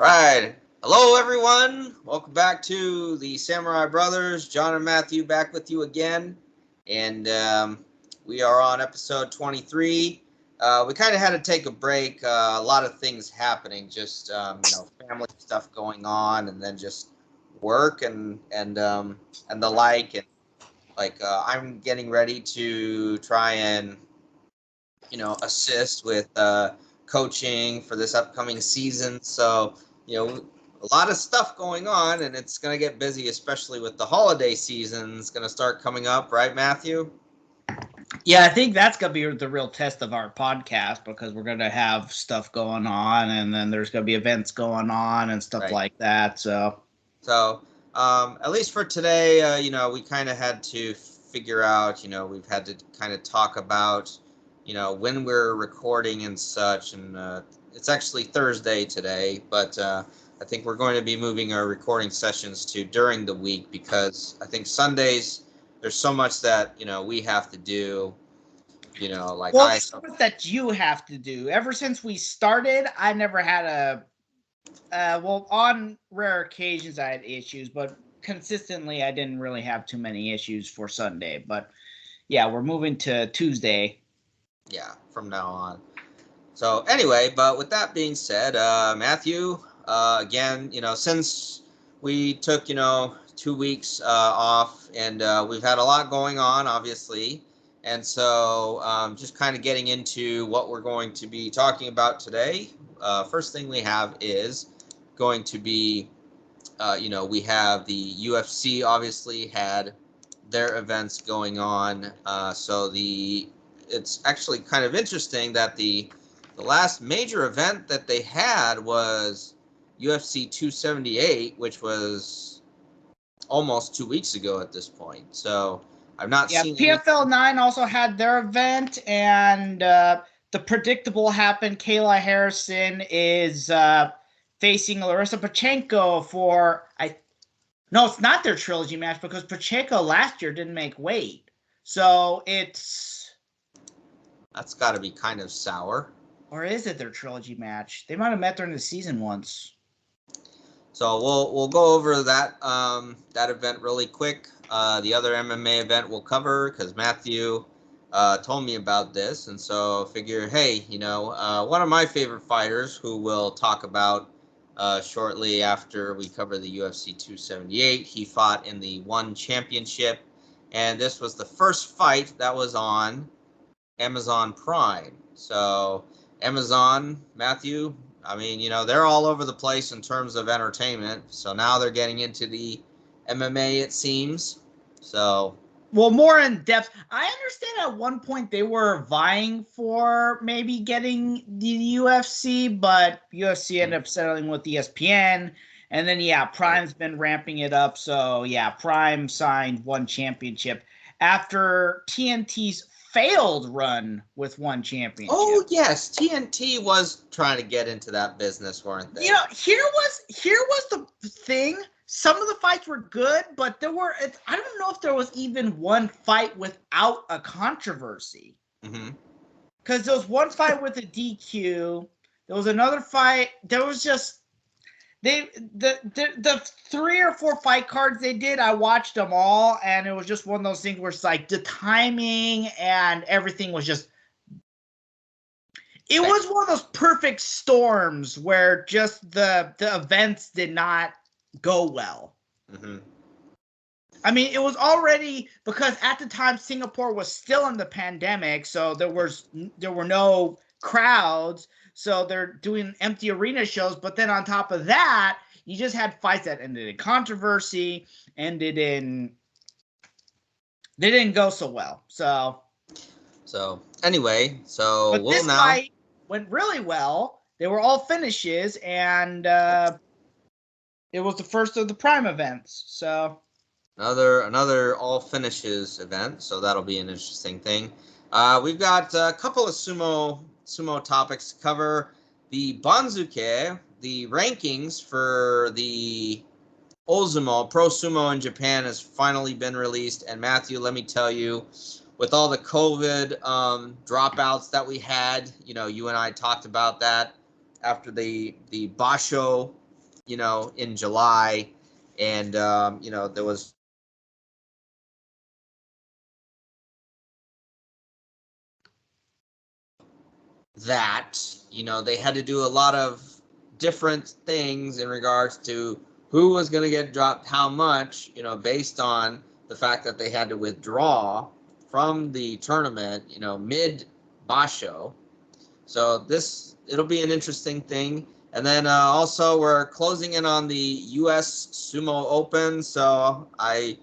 right. Hello, everyone. Welcome back to the Samurai Brothers. John and Matthew back with you again. And we are on episode 23. We kind of had to take a break. A lot of things happening, just, family stuff going on, and then just work and the like. And I'm getting ready to try and, assist with coaching for this upcoming season. So, a lot of stuff going on, and it's going to get busy, especially with the holiday season. It's going to start coming up, right, Matthew? Yeah, I think that's going to be the real test of our podcast, because we're going to have stuff going on, and then there's going to be events going on and stuff like that. So at least for today, we kind of had to figure out, we've had to kind of talk about, when we're recording and such. And it's actually Thursday today, but I think we're going to be moving our recording sessions to during the week, because I think Sundays there's so much that we have to do. So much that you have to do. Ever since we started, I never had on rare occasions I had issues, but consistently I didn't really have too many issues for Sunday. But yeah, we're moving to Tuesday. Yeah, from now on. So anyway, but with that being said, Matthew, again, since we took, 2 weeks off, and we've had a lot going on, obviously. And so just kind of getting into what we're going to be talking about today. First thing we have is going to be, we have the UFC obviously had their events going on. It's actually kind of interesting that the last major event that they had was UFC 278, which was almost 2 weeks ago at this point. So I've not seen. PFL 9 also had their event, and the predictable happened. Kayla Harrison is facing Larissa Pachenko for No, it's not their trilogy match, because Pacheco last year didn't make weight. So that's got to be kind of sour. Or is it their trilogy match? They might have met during the season once. So we'll go over that event really quick. The other MMA event we'll cover, because Matthew told me about this, and so I figure, hey, one of my favorite fighters, who we'll talk about shortly after we cover the UFC 278. He fought in the ONE Championship, and this was the first fight that was on Amazon Prime. So Amazon, Matthew, I mean, they're all over the place in terms of entertainment. So now they're getting into the MMA, it seems. So, well, more in depth. I understand at one point they were vying for maybe getting the UFC, but UFC ended up settling with ESPN. And then, Prime's been ramping it up. So, Prime signed ONE Championship after TNT's failed run with ONE Championship. Oh, yes. TNT was trying to get into that business, weren't they? Here was the thing. Some of the fights were good, but I don't know if there was even one fight without a controversy. Mm-hmm. Because there was one fight with a DQ. There was another fight. There was just the 3 or 4 fight cards they did. I watched them all, and it was just one of those things where it's like the timing and everything was just. It was one of those perfect storms where just the events did not go well. Mm-hmm. I mean, it was already, because at the time Singapore was still in the pandemic, so there were no crowds, so they're doing empty arena shows. But then on top of that, you just had fights that ended in controversy, they didn't go so well. So anyway, but this fight went really well. They were all finishes, and it was the first of the Prime events. So another all finishes event. So that'll be an interesting thing. We've got a couple of sumo topics to cover. The Banzuke, the rankings for the Ozumo Pro Sumo in Japan has finally been released. And Matthew, let me tell you, with all the COVID dropouts that we had, you and I talked about that after the Basho you know, in July, and you know, there was that, you know, they had to do a lot of different things in regards to who was going to get dropped how much, you know, based on the fact that they had to withdraw from the tournament, you know, mid Basho. So it'll be an interesting thing. And then also we're closing in on the US Sumo Open. So I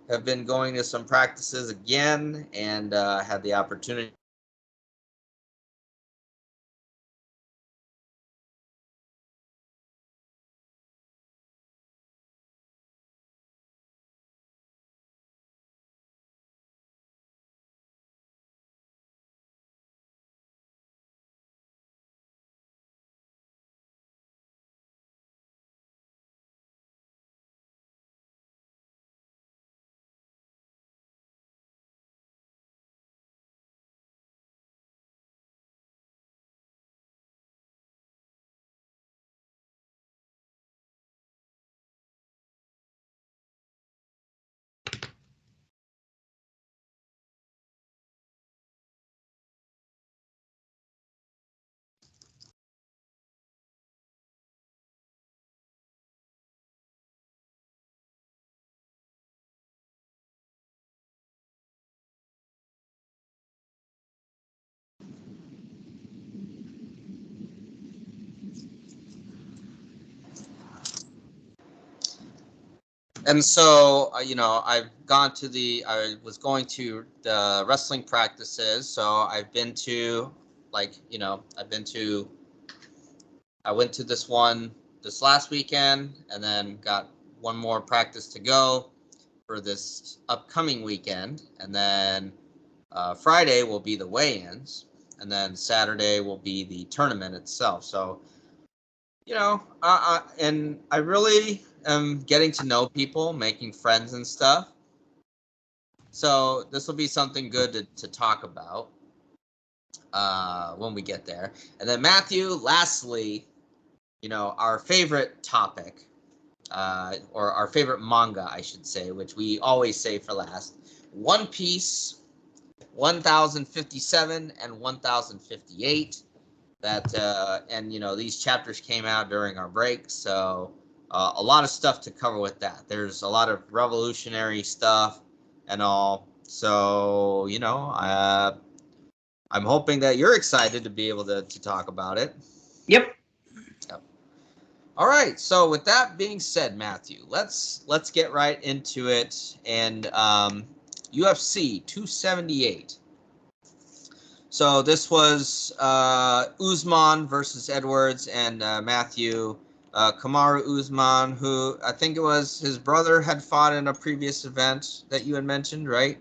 have been going to some practices again and had the opportunity. And so, you know, I was going to the wrestling practices. So I've been to, like, you know, I went to this one this last weekend and then got one more practice to go for this upcoming weekend. And then Friday will be the weigh-ins. And then Saturday will be the tournament itself. So, you know, and I really am getting to know people, making friends and stuff. So this will be something good to talk about when we get there. And then Matthew, lastly, you know, our favorite topic, or our favorite manga, I should say, which we always say for last, One Piece 1057 and 1058. That and you know, these chapters came out during our break, so a lot of stuff to cover with that. There's a lot of revolutionary stuff and all. So you know, I'm hoping that you're excited to be able to talk about it. Yep. Yep. All right. So with that being said, Matthew, let's get right into it. And UFC 278. So this was Usman versus Edwards, and Matthew, Kamaru Usman, who I think it was his brother had fought in a previous event that you had mentioned, right?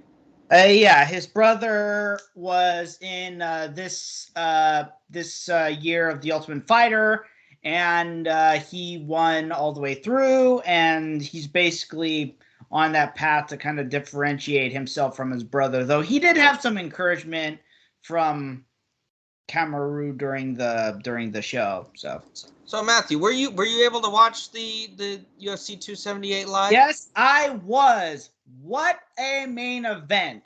Yeah, his brother was in this year of the Ultimate Fighter, and he won all the way through, and he's basically on that path to kind of differentiate himself from his brother. Though he did have some encouragement from Kamaru during the show. So Matthew, were you able to watch the UFC 278 live? Yes, I was. What a main event.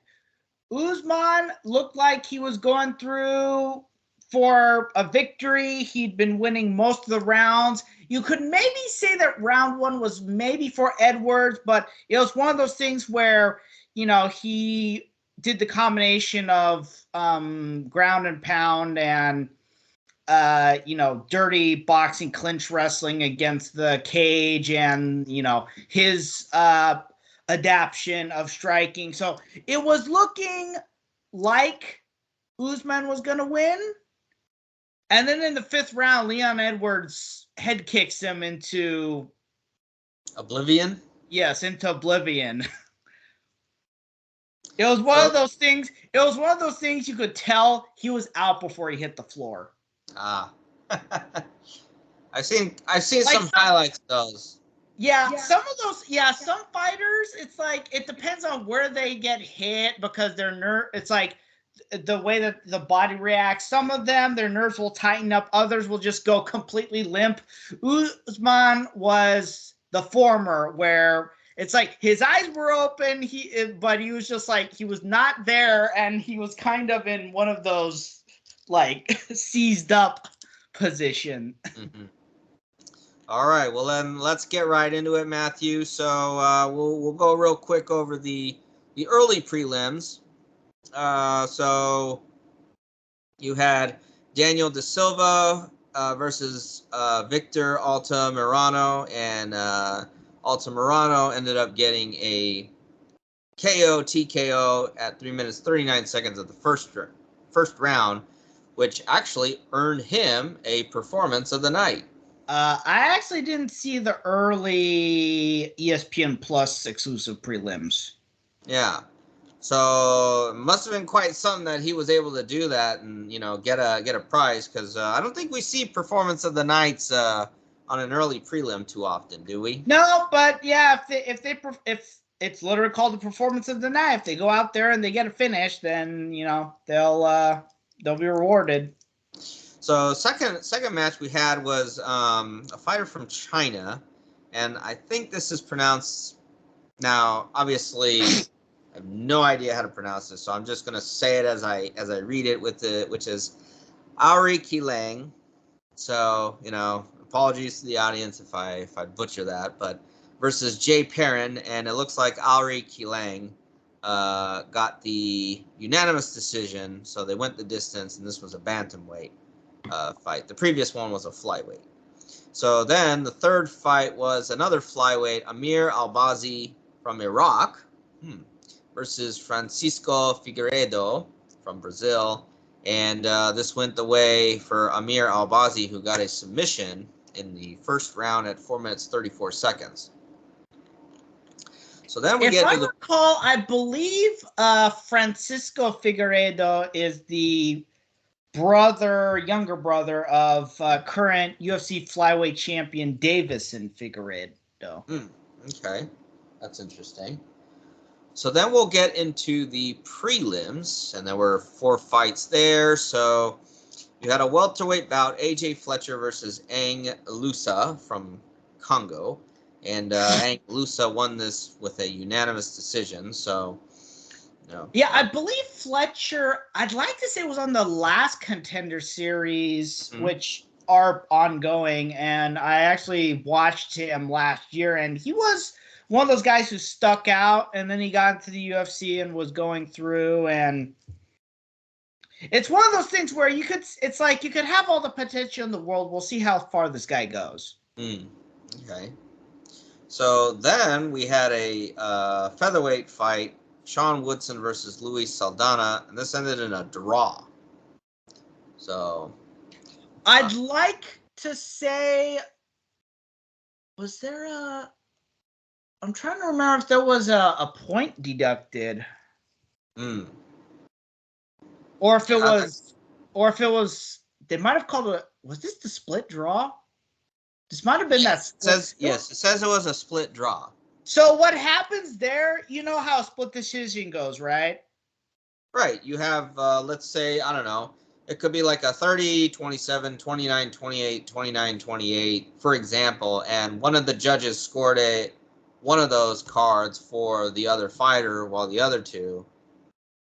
Usman looked like he was going through for a victory. He'd been winning most of the rounds. You could maybe say that round one was maybe for Edwards, but it was one of those things where, you know, he did the combination of ground and pound and you know, dirty boxing, clinch wrestling against the cage, and you know, his adaptation of striking. So it was looking like Usman was going to win. And then in the fifth round, Leon Edwards head kicks him into oblivion. Yes, into oblivion. It was one of those things. It was one of those things you could tell he was out before he hit the floor. Ah. I've seen like some highlights of those. Yeah, some of those. Yeah, some fighters. It's like it depends on where they get hit because they're it's like the way that the body reacts. Some of them, their nerves will tighten up. Others will just go completely limp. Usman was the former, where it's like his eyes were open, but he was just like, he was not there, and he was kind of in one of those like seized up position. Mm-hmm. All right, well then let's get right into it, Matthew. So we'll go real quick over the early prelims. So you had Daniel Da Silva versus Victor Altamirano, and Altamirano ended up getting a KO TKO at 3 minutes 39 seconds of the first round, which actually earned him a performance of the night. I actually didn't see the early ESPN Plus exclusive prelims. Yeah. So it must have been quite something that he was able to do that and get a prize, because I don't think we see performance of the nights on an early prelim too often, do we? No, but yeah, if it's literally called the performance of the night, if they go out there and they get a finish, then they'll be rewarded. So second match we had was a fighter from China, and I think this is pronounced. Now, obviously, I have no idea how to pronounce this, so I'm just gonna say it as I read it, which is Auri Kilang. So apologies to the audience if I butcher that, but versus Jay Perrin, and it looks like Auri Kilang got the unanimous decision, so they went the distance, and this was a bantamweight fight. The previous one was a flyweight. So then the third fight was another flyweight, Amir Albazi from Iraq versus Francisco Figueiredo from Brazil. And this went the way for Amir Albazi, who got a submission in the first round at 4 minutes 34 seconds. So then we if I recall, I believe Francisco Figueiredo is the younger brother of current UFC flyweight champion Davison Figueiredo. Okay, that's interesting. So then we'll get into the prelims, and there were 4 fights there. So you had a welterweight bout, AJ Fletcher versus Ang Lusa from Congo, and Ang Lusa won this with a unanimous decision. So. Yeah, I believe Fletcher, I'd like to say, was on the last Contender Series, which are ongoing, and I actually watched him last year, and he was one of those guys who stuck out, and then he got into the UFC and was going through, and it's one of those things where it's like you could have all the potential in the world. We'll see how far this guy goes. Okay. So then we had a featherweight fight, Sean Woodson versus Luis Saldana, and this ended in a draw. So I'd like to say, was there I'm trying to remember if there was a point deducted. Or if it was, they might have called it, was this the split draw? This might have been that split. Yes, it says it was a split draw. So what happens there, you know how a split decision goes, right? Right. You have, let's say, I don't know, it could be like a 30-27, 29-28, 29-28, for example, and one of the judges scored one of those cards for the other fighter while the other two.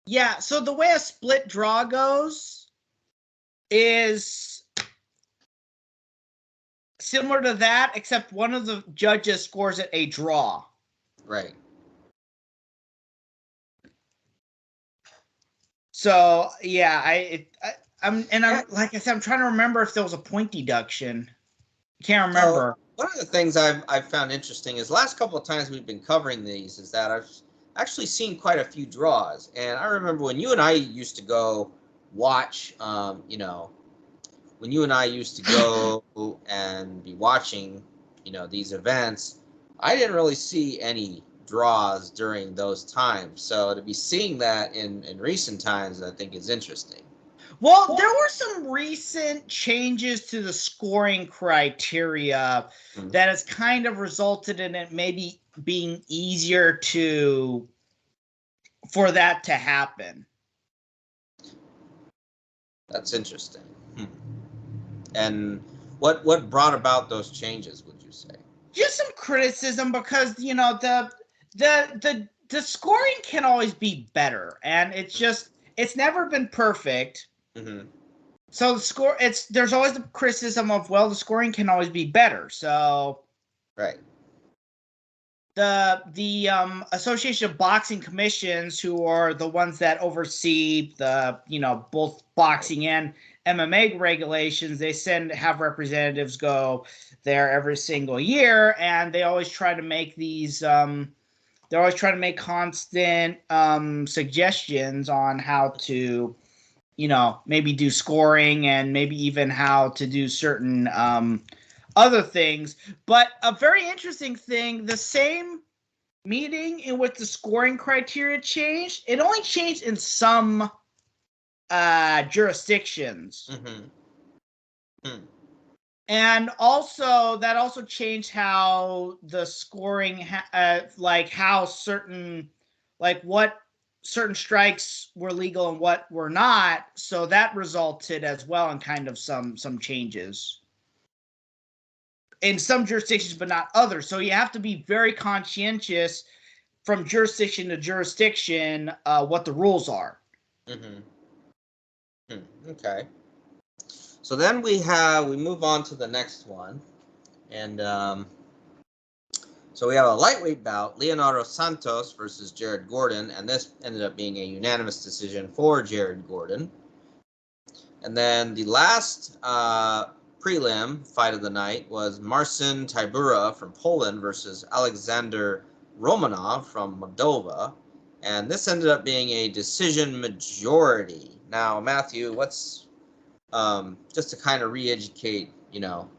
Yeah, so the way a split draw goes is similar to that, except one of the judges scores it a draw. Right. So yeah, I'm like I said, I'm trying to remember if there was a point deduction. I can't remember. So, one of the things I've found interesting is last couple of times we've been covering these is that I've actually seen quite a few draws, and I remember when you and I used to go watch, when you and I used to go and be watching, these events, I didn't really see any draws during those times. So to be seeing that in recent times, I think is interesting. Well, there were some recent changes to the scoring criteria that has kind of resulted in it maybe being easier for that to happen. That's interesting. And what brought about those changes, would you say? Just some criticism because the scoring can always be better, and it's never been perfect. Mm-hmm. So there's always the criticism of, well, the scoring can always be better. So right. The Association of Boxing Commissions, who are the ones that oversee the both boxing and MMA regulations, they have representatives go there every single year, and they always try to make these they're always trying to make constant suggestions on how to maybe do scoring and maybe even how to do certain other things. But a very interesting thing, the same meeting in which the scoring criteria changed, it only changed in some jurisdictions. Mm-hmm. And also, that also changed how the scoring, like how certain, like what certain strikes were legal and what were not. So that resulted as well in kind of some changes in some jurisdictions, but not others. So you have to be very conscientious from jurisdiction to jurisdiction what the rules are. Mm-hmm. Okay. So then we move on to the next one, and so we have a lightweight bout, Leonardo Santos versus Jared Gordon, and this ended up being a unanimous decision for Jared Gordon. And then the last prelim fight of the night was Marcin Tybura from Poland versus Alexander Romanov from Moldova, and this ended up being a decision majority. Now, Matthew, what's just to kind of re-educate,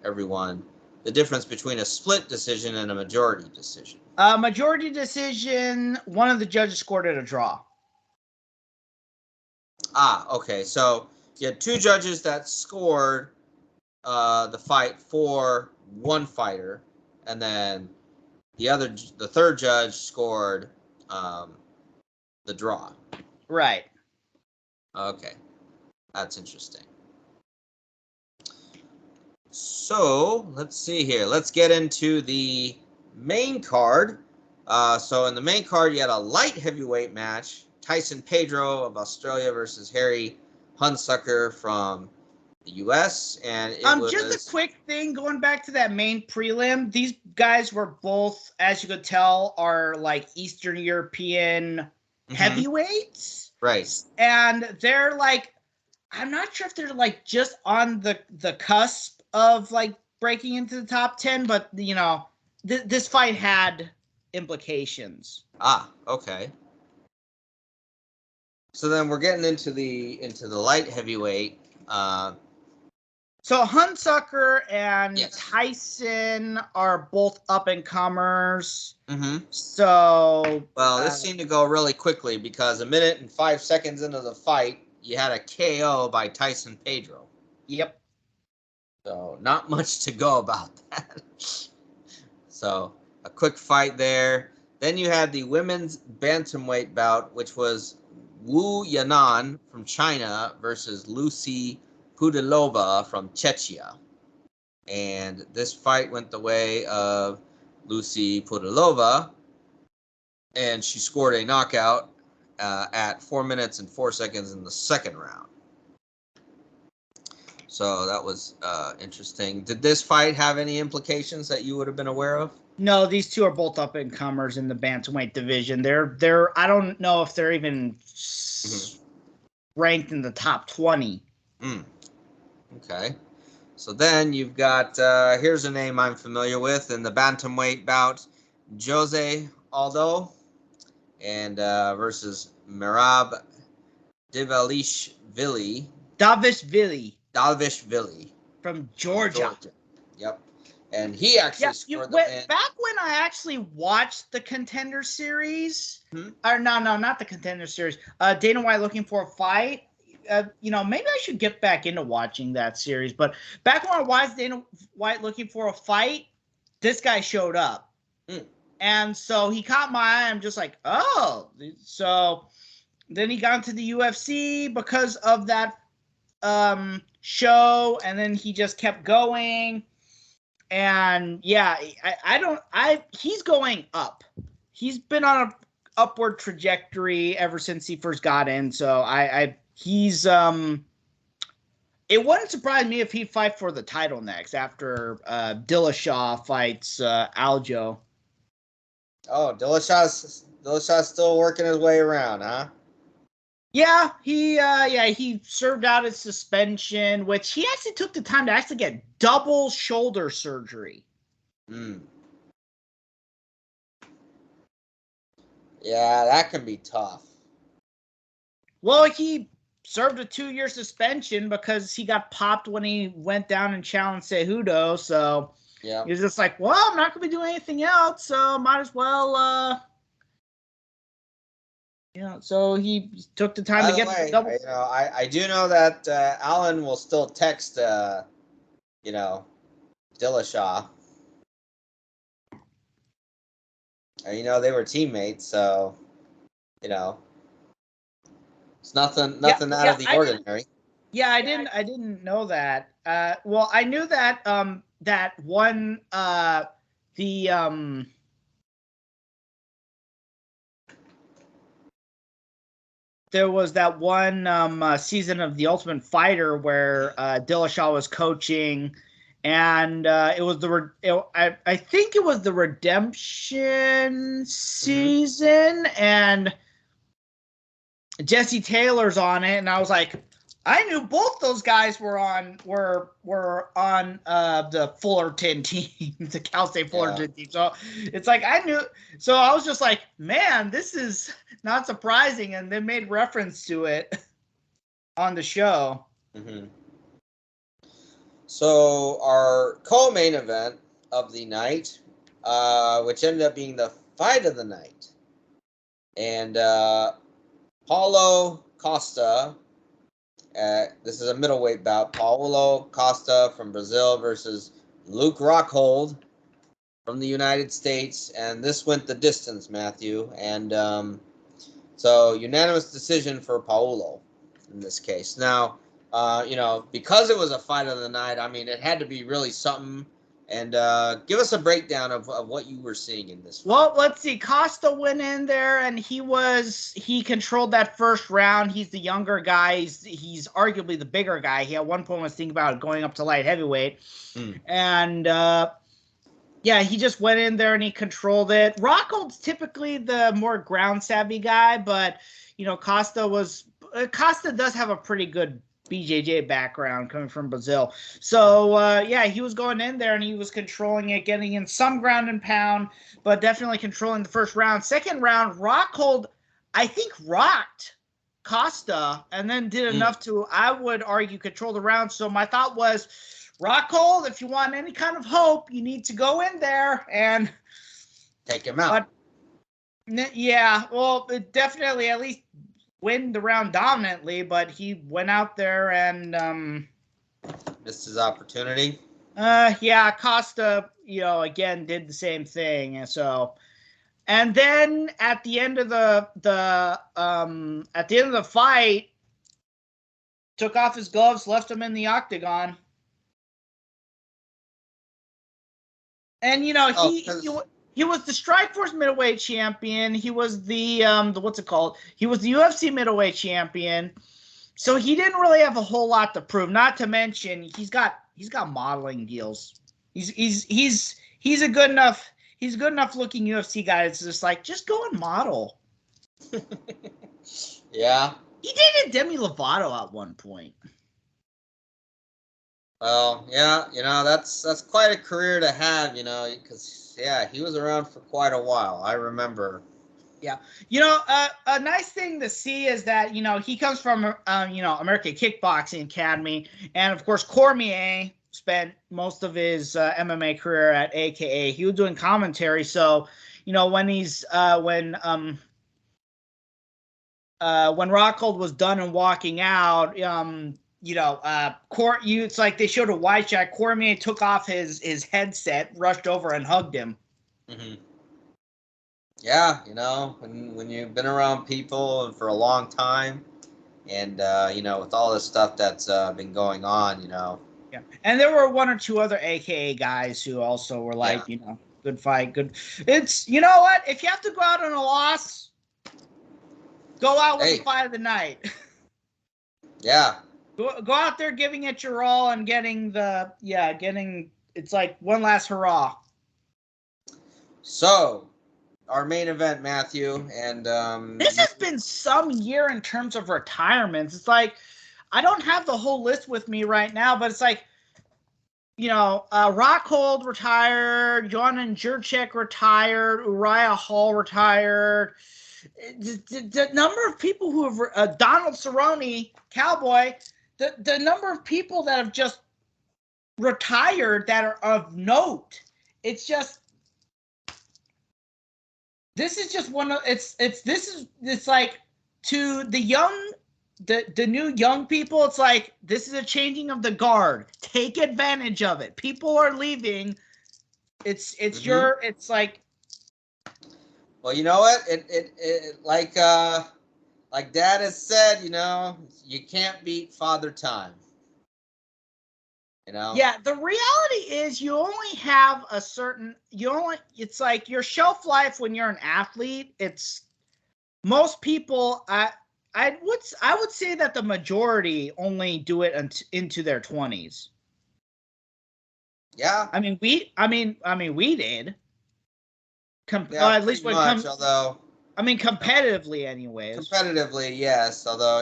everyone, the difference between a split decision and a majority decision? Majority decision, one of the judges scored it a draw. Okay. So you had two judges that scored the fight for one fighter, and then the third judge scored the draw. Right. Okay. That's interesting. So let's see here. Let's get into the main card. So in the main card, you had a light heavyweight match: Tyson Pedro of Australia versus Harry Hunsucker from the U.S. And it was just a quick thing going back to that main prelim. These guys were both, as you could tell, are like Eastern European heavyweights, right? And they're like, I'm not sure if they're like just on the cusp of like breaking into the top 10, but this fight had implications. Okay. So then we're getting into the light heavyweight. So Hunsucker and Tyson are both up and comers. So this seemed to go really quickly because a minute and 5 seconds into the fight, you had a KO by Tyson Pedro. Yep. So not much to go about that. So a quick fight there. Then you had the women's bantamweight bout, which was Wu Yanan from China versus Lucy Pudilova from Czechia. And this fight went the way of Lucy Pudilova, and she scored a knockout at 4 minutes and 4 seconds in the second round. So that was interesting. Did this fight have any implications that you would have been aware of? No, these two are both up and comers in the bantamweight division. They're I don't know if they're even ranked in the top 20. Okay. So then you've got here's a name I'm familiar with in the bantamweight bout: Jose Aldo and versus Merab Davishvili from Georgia. Yep. And he actually scored the win. Back when I actually watched the Contender Series, or no, not the Contender Series, Dana White Looking for a Fight, maybe I should get back into watching that series. But back when I watched Dana White Looking for a Fight, this guy showed up. And so he caught my eye. I'm just like, oh. So then he got into the UFC because of that show, and then he just kept going. And yeah, he's going up. He's been on a upward trajectory ever since he first got in. So he's it wouldn't surprise me if he'd fight for the title next after Dillashaw fights Aljo. Oh, Dillashaw's still working his way around, huh? Yeah, he served out his suspension, which he actually took the time to actually get double shoulder surgery. Yeah, that can be tough. Well, he served a 2-year suspension because he got popped when he went down and challenged Cejudo. So yeah, he was just like, well, I'm not going to be doing anything else, so might as well. So he took the time to get the double. I do know that Allen will still text, Dillashaw. And, they were teammates, so, it's nothing out of the ordinary. I didn't know that. Well, I knew that that one there was that one season of The Ultimate Fighter where Dillashaw was coaching, and it was I think it was the redemption season, and Jesse Taylor's on it, and I was like, I knew both those guys were on the Fullerton team, the Cal State Fullerton team. So it's like I knew. So I was just like, man, this is not surprising, and they made reference to it on the show. Mm-hmm. So our co-main event of the night, which ended up being the fight of the night, and Paulo Costa. This is a middleweight bout. Paulo Costa from Brazil versus Luke Rockhold from the United States. And this went the distance, Matthew. And so unanimous decision for Paulo in this case. Now, because it was a fight of the night, I mean, it had to be really something. And give us a breakdown of what you were seeing in this fight. Well, let's see. Costa went in there, and he controlled that first round. He's the younger guy. He's arguably the bigger guy. He at one point was thinking about going up to light heavyweight. And, he just went in there and he controlled it. Rockhold's typically the more ground-savvy guy, but, Costa does have a pretty good BJJ background coming from Brazil. So, he was going in there and he was controlling it, getting in some ground and pound, but definitely controlling the first round. Second round, Rockhold, I think, rocked Costa and then did enough to, I would argue, control the round. So my thought was, Rockhold, if you want any kind of hope, you need to go in there and take him out. Definitely at least win the round dominantly, but he went out there and missed his opportunity. Costa, again did the same thing. And so, and then at the end of the fight, took off his gloves, left him in the octagon. And he was the Strikeforce middleweight champion. He was the what's it called? He was the UFC middleweight champion. So he didn't really have a whole lot to prove. Not to mention he's got modeling deals. He's a good enough looking UFC guy. It's just like, just go and model. Yeah. He dated Demi Lovato at one point. Well, yeah, that's quite a career to have, because he was around for quite a while. I remember. Yeah. A nice thing to see is that, he comes from, American Kickboxing Academy. And, of course, Cormier spent most of his MMA career at AKA. He was doing commentary. So, when he's when Rockhold was done and walking out, it's like they showed a wide shot. Cormier took off his headset, rushed over and hugged him. Mm-hmm. Yeah, when you've been around people for a long time, And with all this stuff that's been going on, Yeah, and there were one or two other AKA guys who also were like, yeah. good fight, good. It's you know what? If you have to go out on a loss, go out with the fight of the night. Yeah. Go out there giving it your all and getting it's like one last hurrah. So, our main event, Matthew, and this has been some year in terms of retirements. It's like I don't have the whole list with me right now, but it's like Rockhold retired, Jonan Jurczyk retired, Uriah Hall retired. The number of people who have Donald Cerrone, Cowboy, the number of people that have just retired that are of note. It's just this is just one of it's like to the young the new young people, it's like this is a changing of the guard. Take advantage of it. People are leaving. It's like, well, you know what? It like Dad has said, you can't beat Father Time. Yeah, the reality is you only have a certain it's like your shelf life when you're an athlete. It's most people I would say that the majority only do it into their 20s. Yeah. I mean we did. At least although I mean competitively anyways. Competitively, yes, although,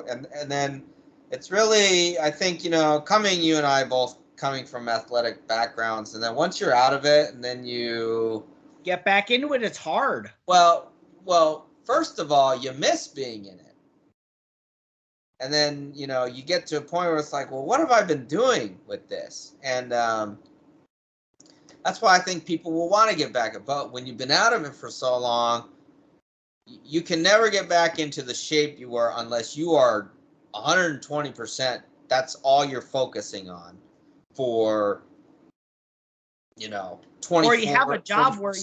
and then it's really, I think, you and I both coming from athletic backgrounds, and then once you're out of it and then you get back into it, it's hard. Well, first of all, you miss being in it. And then, you get to a point where it's like, well, what have I been doing with this? And that's why I think people will want to get back. But when you've been out of it for so long, you can never get back into the shape you were unless you are 120%. That's all you're focusing on for, 24. Or you have a job where you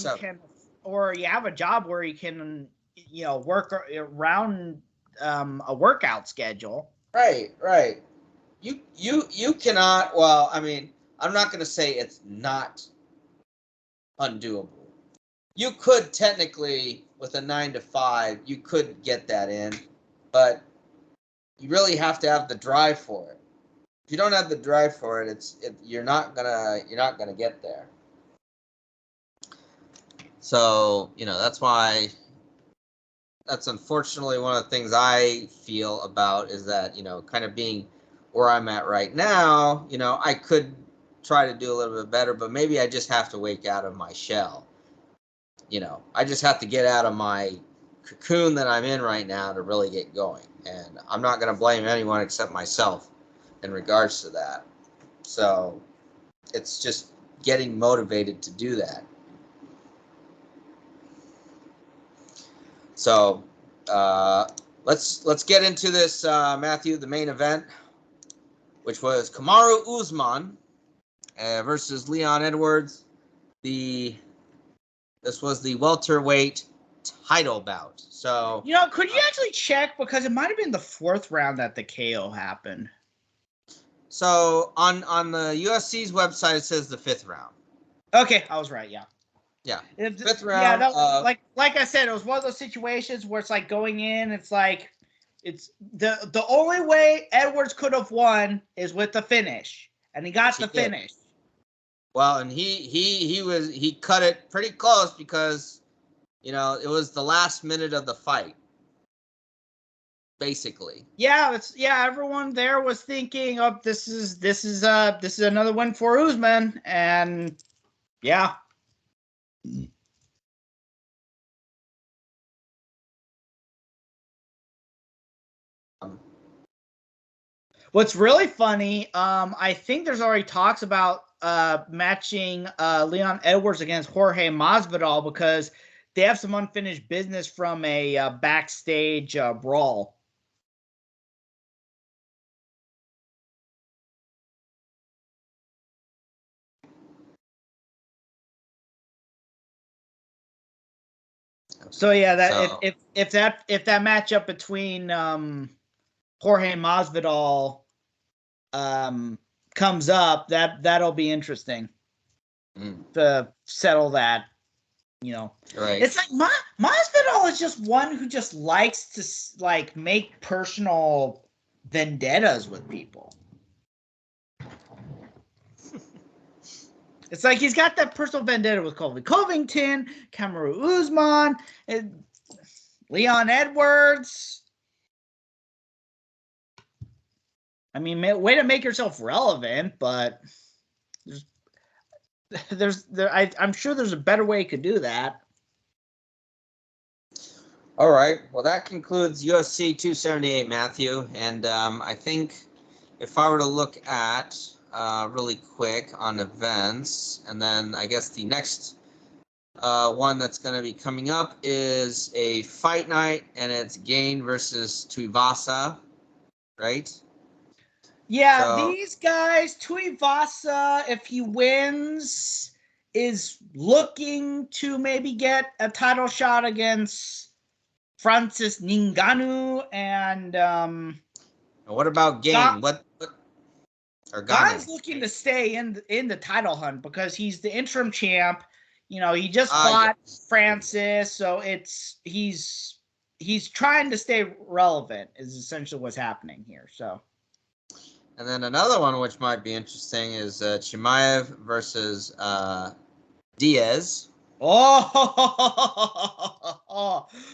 can, work around a workout schedule. Right. You cannot. Well, I mean, I'm not going to say it's not undoable. You could technically, with a 9 to 5, you could get that in, but you really have to have the drive for it. If you don't have the drive for it, you're not gonna get there. So that's unfortunately one of the things I feel about is that kind of being where I'm at right now. I could try to do a little bit better, but maybe I just have to wake out of my shell. I just have to get out of my cocoon that I'm in right now to really get going. And I'm not going to blame anyone except myself in regards to that. So it's just getting motivated to do that. So let's get into this, Matthew, the main event, which was Kamaru Usman versus Leon Edwards. This was the welterweight title bout. So could you actually check, because it might have been the 4th round that the KO happened. So on the UFC's website it says the 5th round. Okay, I was right. Yeah. Yeah. 5th round. Yeah, like I said, it was one of those situations where it's like going in. It's like it's the only way Edwards could have won is with the finish, and he got the finish. Well, and he cut it pretty close because it was the last minute of the fight, basically. Yeah, everyone there was thinking, "Oh, this is another win for Usman," and yeah. What's really funny, I think there's already talks about matching Leon Edwards against Jorge Masvidal because they have some unfinished business from a backstage brawl. So yeah, if that matchup between Jorge Masvidal comes up, that'll be interesting to settle that. You know, right? It's like Masvidal is just one who just likes to like make personal vendettas with people. It's like he's got that personal vendetta with Colby Covington, Kamaru Usman, and Leon Edwards. I mean, way to make yourself relevant, but I'm sure there's a better way you could do that. All right. Well, that concludes UFC 278, Matthew. And I think if I were to look at really quick on events, and then I guess the next one that's going to be coming up is a fight night, and it's Gain versus Tuivasa, right? Yeah, so, these guys, Tuivasa, if he wins, is looking to maybe get a title shot against Francis Ngannou. And what about Gain? What Gann's looking to stay in the title hunt because he's the interim champ. You know, he just fought Francis, so he's trying to stay relevant is essentially what's happening here. So. And then another one which might be interesting is Chimaev versus Diaz. Oh,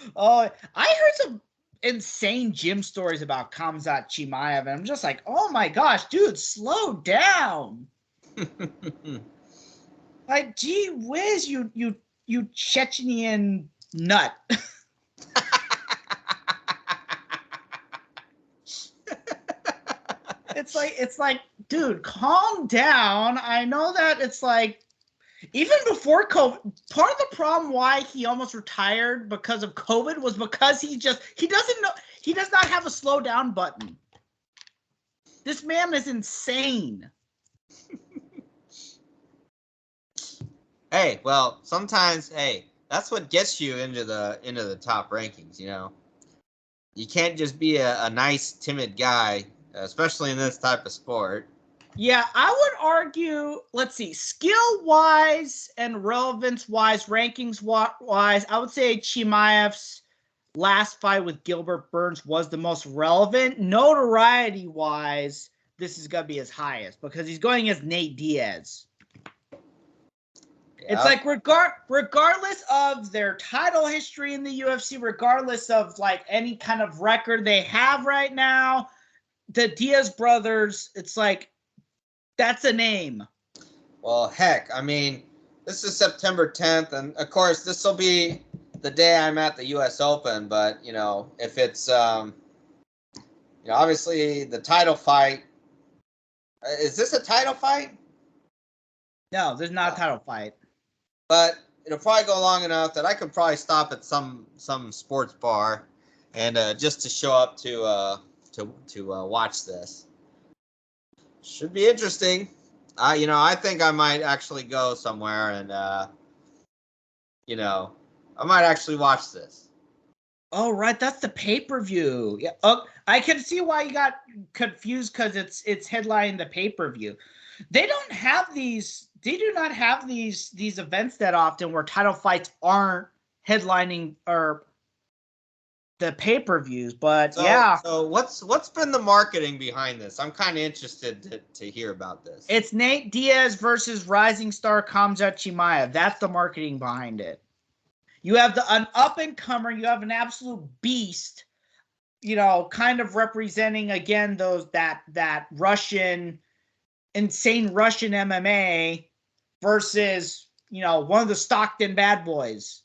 I heard some insane gym stories about Khamzat Chimaev, and I'm just like, oh my gosh, dude, slow down. Like, gee whiz, you Chechenian nut. It's like, dude, calm down. I know that it's like, even before COVID, part of the problem why he almost retired because of COVID was because he does not have a slow down button. This man is insane. Hey, well, sometimes, that's what gets you into the top rankings, you know. You can't just be a nice, timid guy, especially in this type of sport. Yeah, I would argue, let's see, skill-wise and relevance-wise, rankings-wise, I would say Chimaev's last fight with Gilbert Burns was the most relevant. Notoriety-wise, this is going to be his highest because he's going against Nate Diaz. Yeah. It's like regardless of their title history in the UFC, regardless of like any kind of record they have right now, the Diaz brothers, it's like, that's a name. Well, heck, I mean, this is September 10th, and of course, this will be the day I'm at the U.S. Open. But you know, if it's obviously the title fight, is this a title fight? No, there's not a title fight. But it'll probably go long enough that I could probably stop at some sports bar, and just to show up to watch this. Should be interesting. I think I might actually go somewhere and, I might actually watch this. Oh, right. That's the pay-per-view. Yeah. Oh, I can see why you got confused because it's headlining the pay-per-view. They do not have these events that often where title fights aren't headlining or the pay-per-views, but yeah. So what's been the marketing behind this? I'm kind of interested to hear about this. It's Nate Diaz versus rising star Khamzat Chimaev. That's the marketing behind it. You have an up-and-comer. You have an absolute beast, kind of representing, again, that insane Russian MMA versus, one of the Stockton bad boys.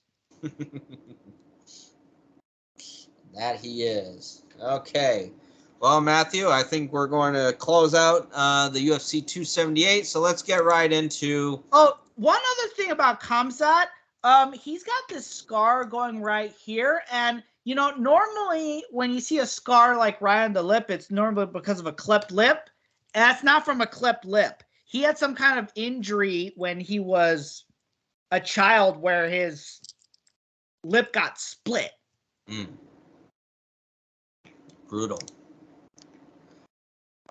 That he is. Okay. Well, Matthew, I think we're going to close out the UFC 278. So let's get right into... Oh, one other thing about Khamzat. He's got this scar going right here. And, normally when you see a scar like right on the lip, it's normally because of a cleft lip. And that's not from a cleft lip. He had some kind of injury when he was a child where his lip got split. Brutal.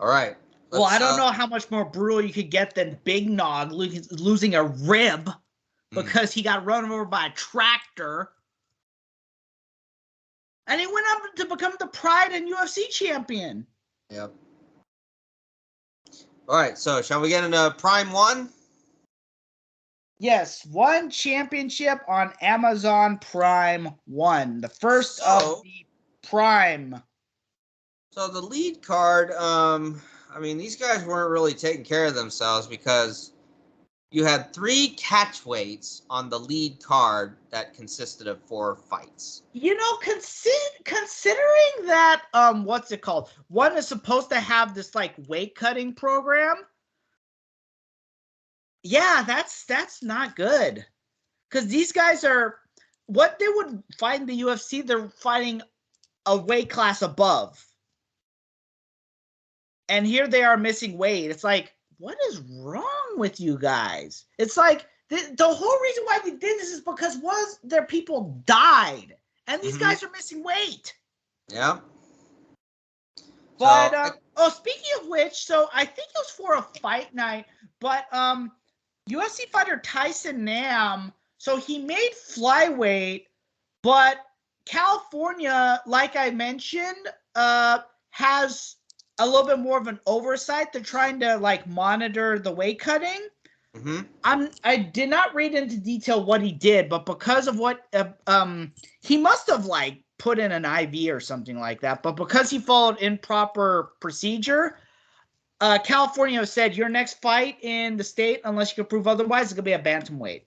All right. Well, I don't know how much more brutal you could get than Big Nog losing a rib because he got run over by a tractor. And he went up to become the Pride and UFC champion. Yep. All right, so shall we get into Prime 1? Yes, one championship on Amazon Prime 1. The first of the Prime. So the lead card, I mean, these guys weren't really taking care of themselves because you had 3 catchweights on the lead card that consisted of 4 fights. You know, considering that, what's it called? One is supposed to have this like weight cutting program. Yeah, that's not good. Because these guys are what they would fight in the UFC. They're fighting a weight class above, and here they are missing weight. It's like, what is wrong with you guys? It's like the whole reason why they did this is because their people died, and these guys are missing weight. Yeah. But speaking of which, so I think it was for a fight night, but UFC fighter Tyson Nam, so he made flyweight, but California, like I mentioned, has a little bit more of an oversight. They're trying to like monitor the weight cutting. I did not read into detail what he did, but because of what he must have like put in an IV or something like that. But because he followed improper procedure, California said your next fight in the state, unless you can prove otherwise, is gonna be a bantamweight.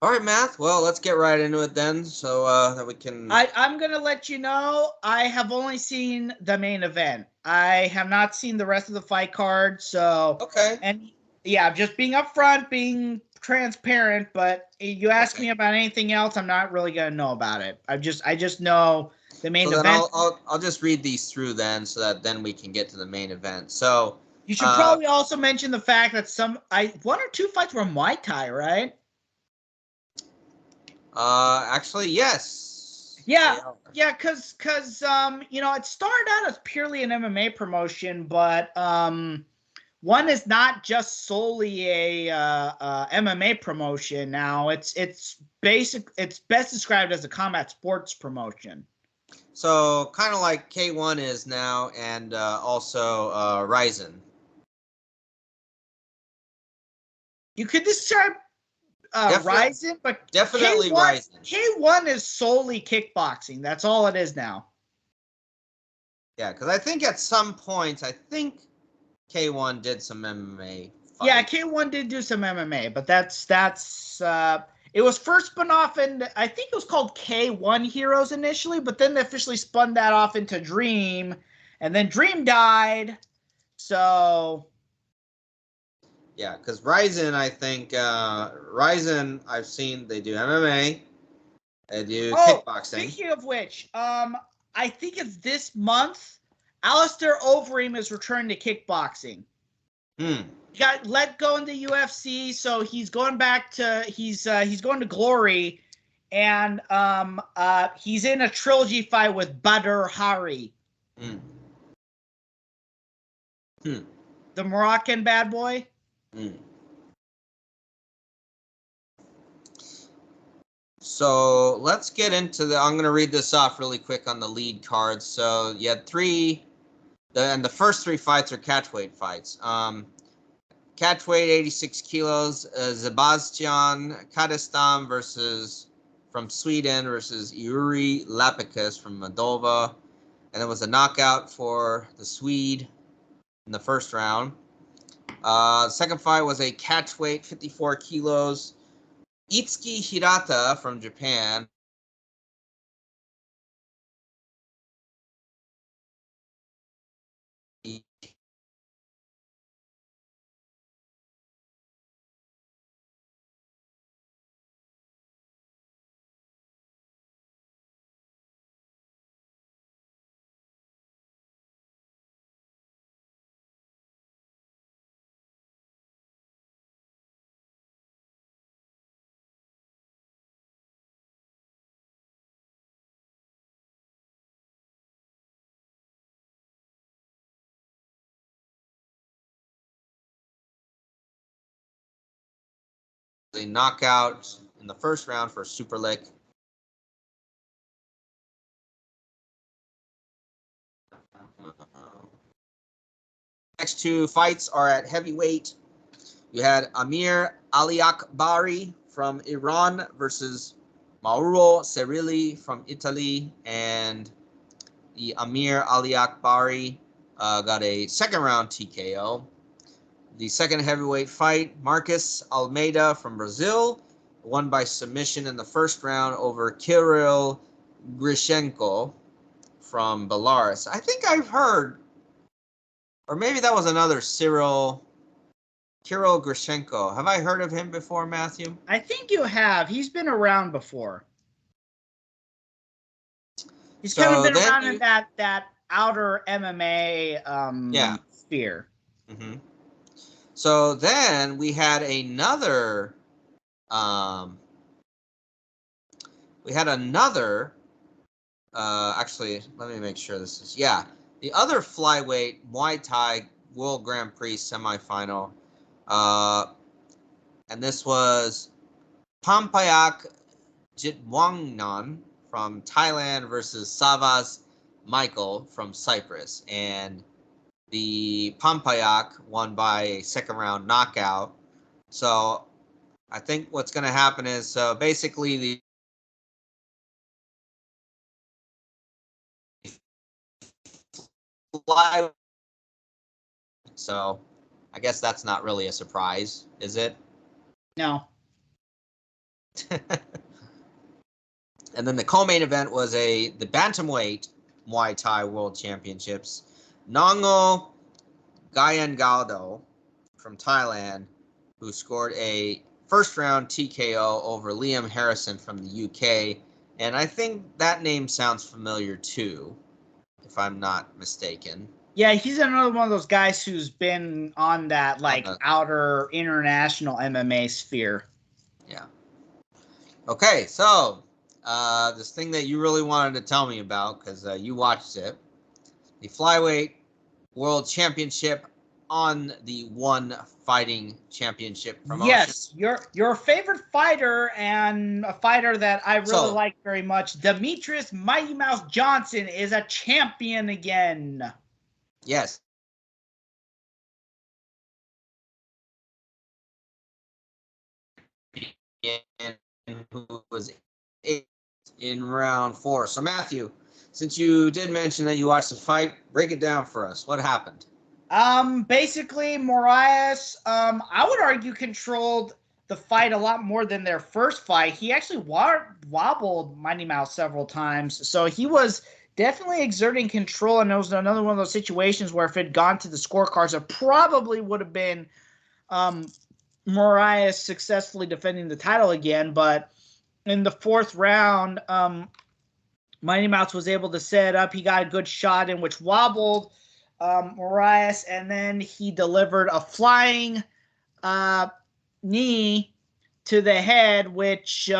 All right, Math. Well, let's get right into it then, so that we can. I'm gonna let you know. I have only seen the main event. I have not seen the rest of the fight card. So Okay. And yeah, just being upfront, being transparent. But you ask me about anything else, I'm not really gonna know about it. I just know the main event. Then I'll just read these through then, so that then we can get to the main event. So you should probably also mention the fact that one or two fights were Muay Thai, right? Actually, yes. Yeah, because you know, it started out as purely an MMA promotion, but one is not just solely a MMA promotion now. It's best described as a combat sports promotion. So kind of like K1 is now, and also Ryzen. You could describe Ryzen, but definitely K1, Ryzen. K1 is solely kickboxing. That's all it is now. Yeah, because I think at some points, I think K1 did some MMA fights. Yeah, K1 did do some MMA, but that's it was first spun off in, I think it was called K1 Heroes initially, but then they officially spun that off into Dream, and then Dream died. So yeah, because Ryzen, I think Ryzen, I've seen they do MMA, they do kickboxing. Speaking of which, I think it's this month. Alistair Overeem is returning to kickboxing. He got let go in the UFC, so he's going back to he's going to Glory, and he's in a trilogy fight with Badr Hari, the Moroccan bad boy. So let's get into I'm going to read this off really quick on the lead cards. So you had 3, and the first 3 fights are catchweight fights. Catchweight 86 kilos, Sebastian Kadestam from Sweden versus Yuri Lapicus from Moldova. And it was a knockout for the Swede in the first round. The second fight was a catchweight 54 kilos, Itsuki Hirata from Japan. a knockout in the first round for Super Lick. Next two fights are at heavyweight. You had Amir Aliakbari from Iran versus Mauro Cerilli from Italy, and the Amir Aliakbari got a second round TKO. The second heavyweight fight, Marcus Almeida from Brazil won by submission in the first round over Kirill Grishenko from Belarus. I think I've heard, or maybe that was another Kirill Grishenko. Have I heard of him before, Matthew? I think you have. He's been around before. He's kind of been around in that outer MMA sphere. Mm-hmm. So then we had another. Actually, let me make sure this is the other flyweight Muay Thai World Grand Prix semifinal. And this was Pampayak Jitwangnan from Thailand versus Savas Michael from Cyprus. And the Pampayak won by a second round knockout. So I think what's going to happen is basically the flyweight. So I guess that's not really a surprise, is it? No. And then the co-main event was the Bantamweight Muay Thai World Championships. Nongo Gayangaldo from Thailand, who scored a first-round TKO over Liam Harrison from the UK. And I think that name sounds familiar too, if I'm not mistaken. Yeah, he's another one of those guys who's been on that outer international MMA sphere. Yeah. Okay, so this thing that you really wanted to tell me about, because you watched it, the Flyweight World Championship on the One Fighting Championship promotion. Yes, your favorite fighter and a fighter that I really like very much, Demetrius Mighty Mouse Johnson, is a champion again. Yes. And who was in round 4. So Matthew, since you did mention that you watched the fight, break it down for us. What happened? Basically Moraes, I would argue, controlled the fight a lot more than their first fight. He actually wobbled Mighty Mouse several times, so he was definitely exerting control, and it was another one of those situations where if it had gone to the scorecards, it probably would have been Moraes successfully defending the title again. But in the fourth round, Mighty Mouse was able to set up. He got a good shot in which wobbled Moraes, and then he delivered a flying knee to the head, which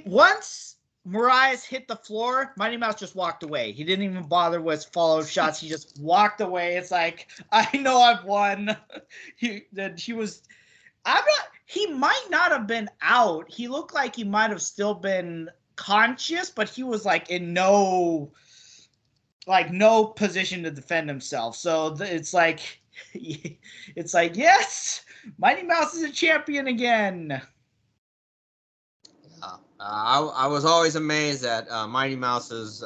once Moraes hit the floor, Mighty Mouse just walked away. He didn't even bother with follow-up shots. He just walked away. It's like, I know I've won. He might not have been out. He looked like he might have still been conscious, but he was like in no position to defend himself. So it's like, yes, Mighty Mouse is a champion again. I was always amazed at Mighty Mouse's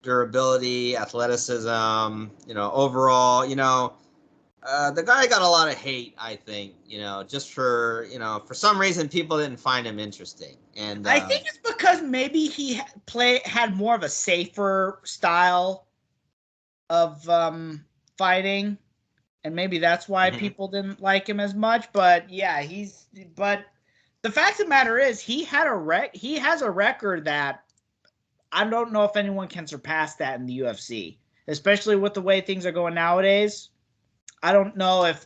durability, athleticism, overall, the guy got a lot of hate, I think, just for some reason people didn't find him interesting. And I think it's because maybe he had more of a safer style of fighting, and maybe that's why people didn't like him as much. But yeah, the fact of the matter is, he has a record that I don't know if anyone can surpass that in the UFC, especially with the way things are going nowadays. I don't know if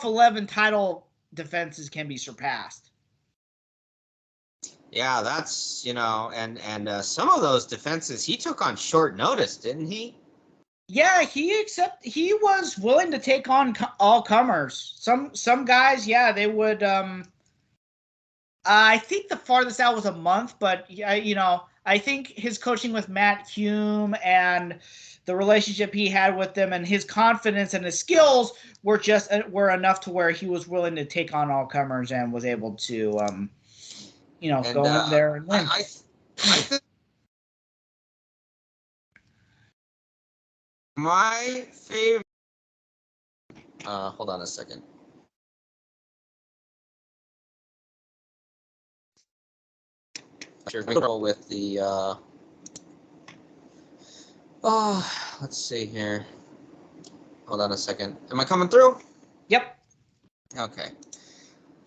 11 title defenses can be surpassed. Yeah, that's and some of those defenses he took on short notice, didn't he? Yeah, he was willing to take on all comers. Some guys, yeah, they would. I think the farthest out was a month, but yeah, I think his coaching with Matt Hume and the relationship he had with them and his confidence and his skills were enough to where he was willing to take on all comers and was able to go in there and win. I think my favorite. Hold on a second. With the let's see here. Hold on a second. Am I coming through? Yep. Okay.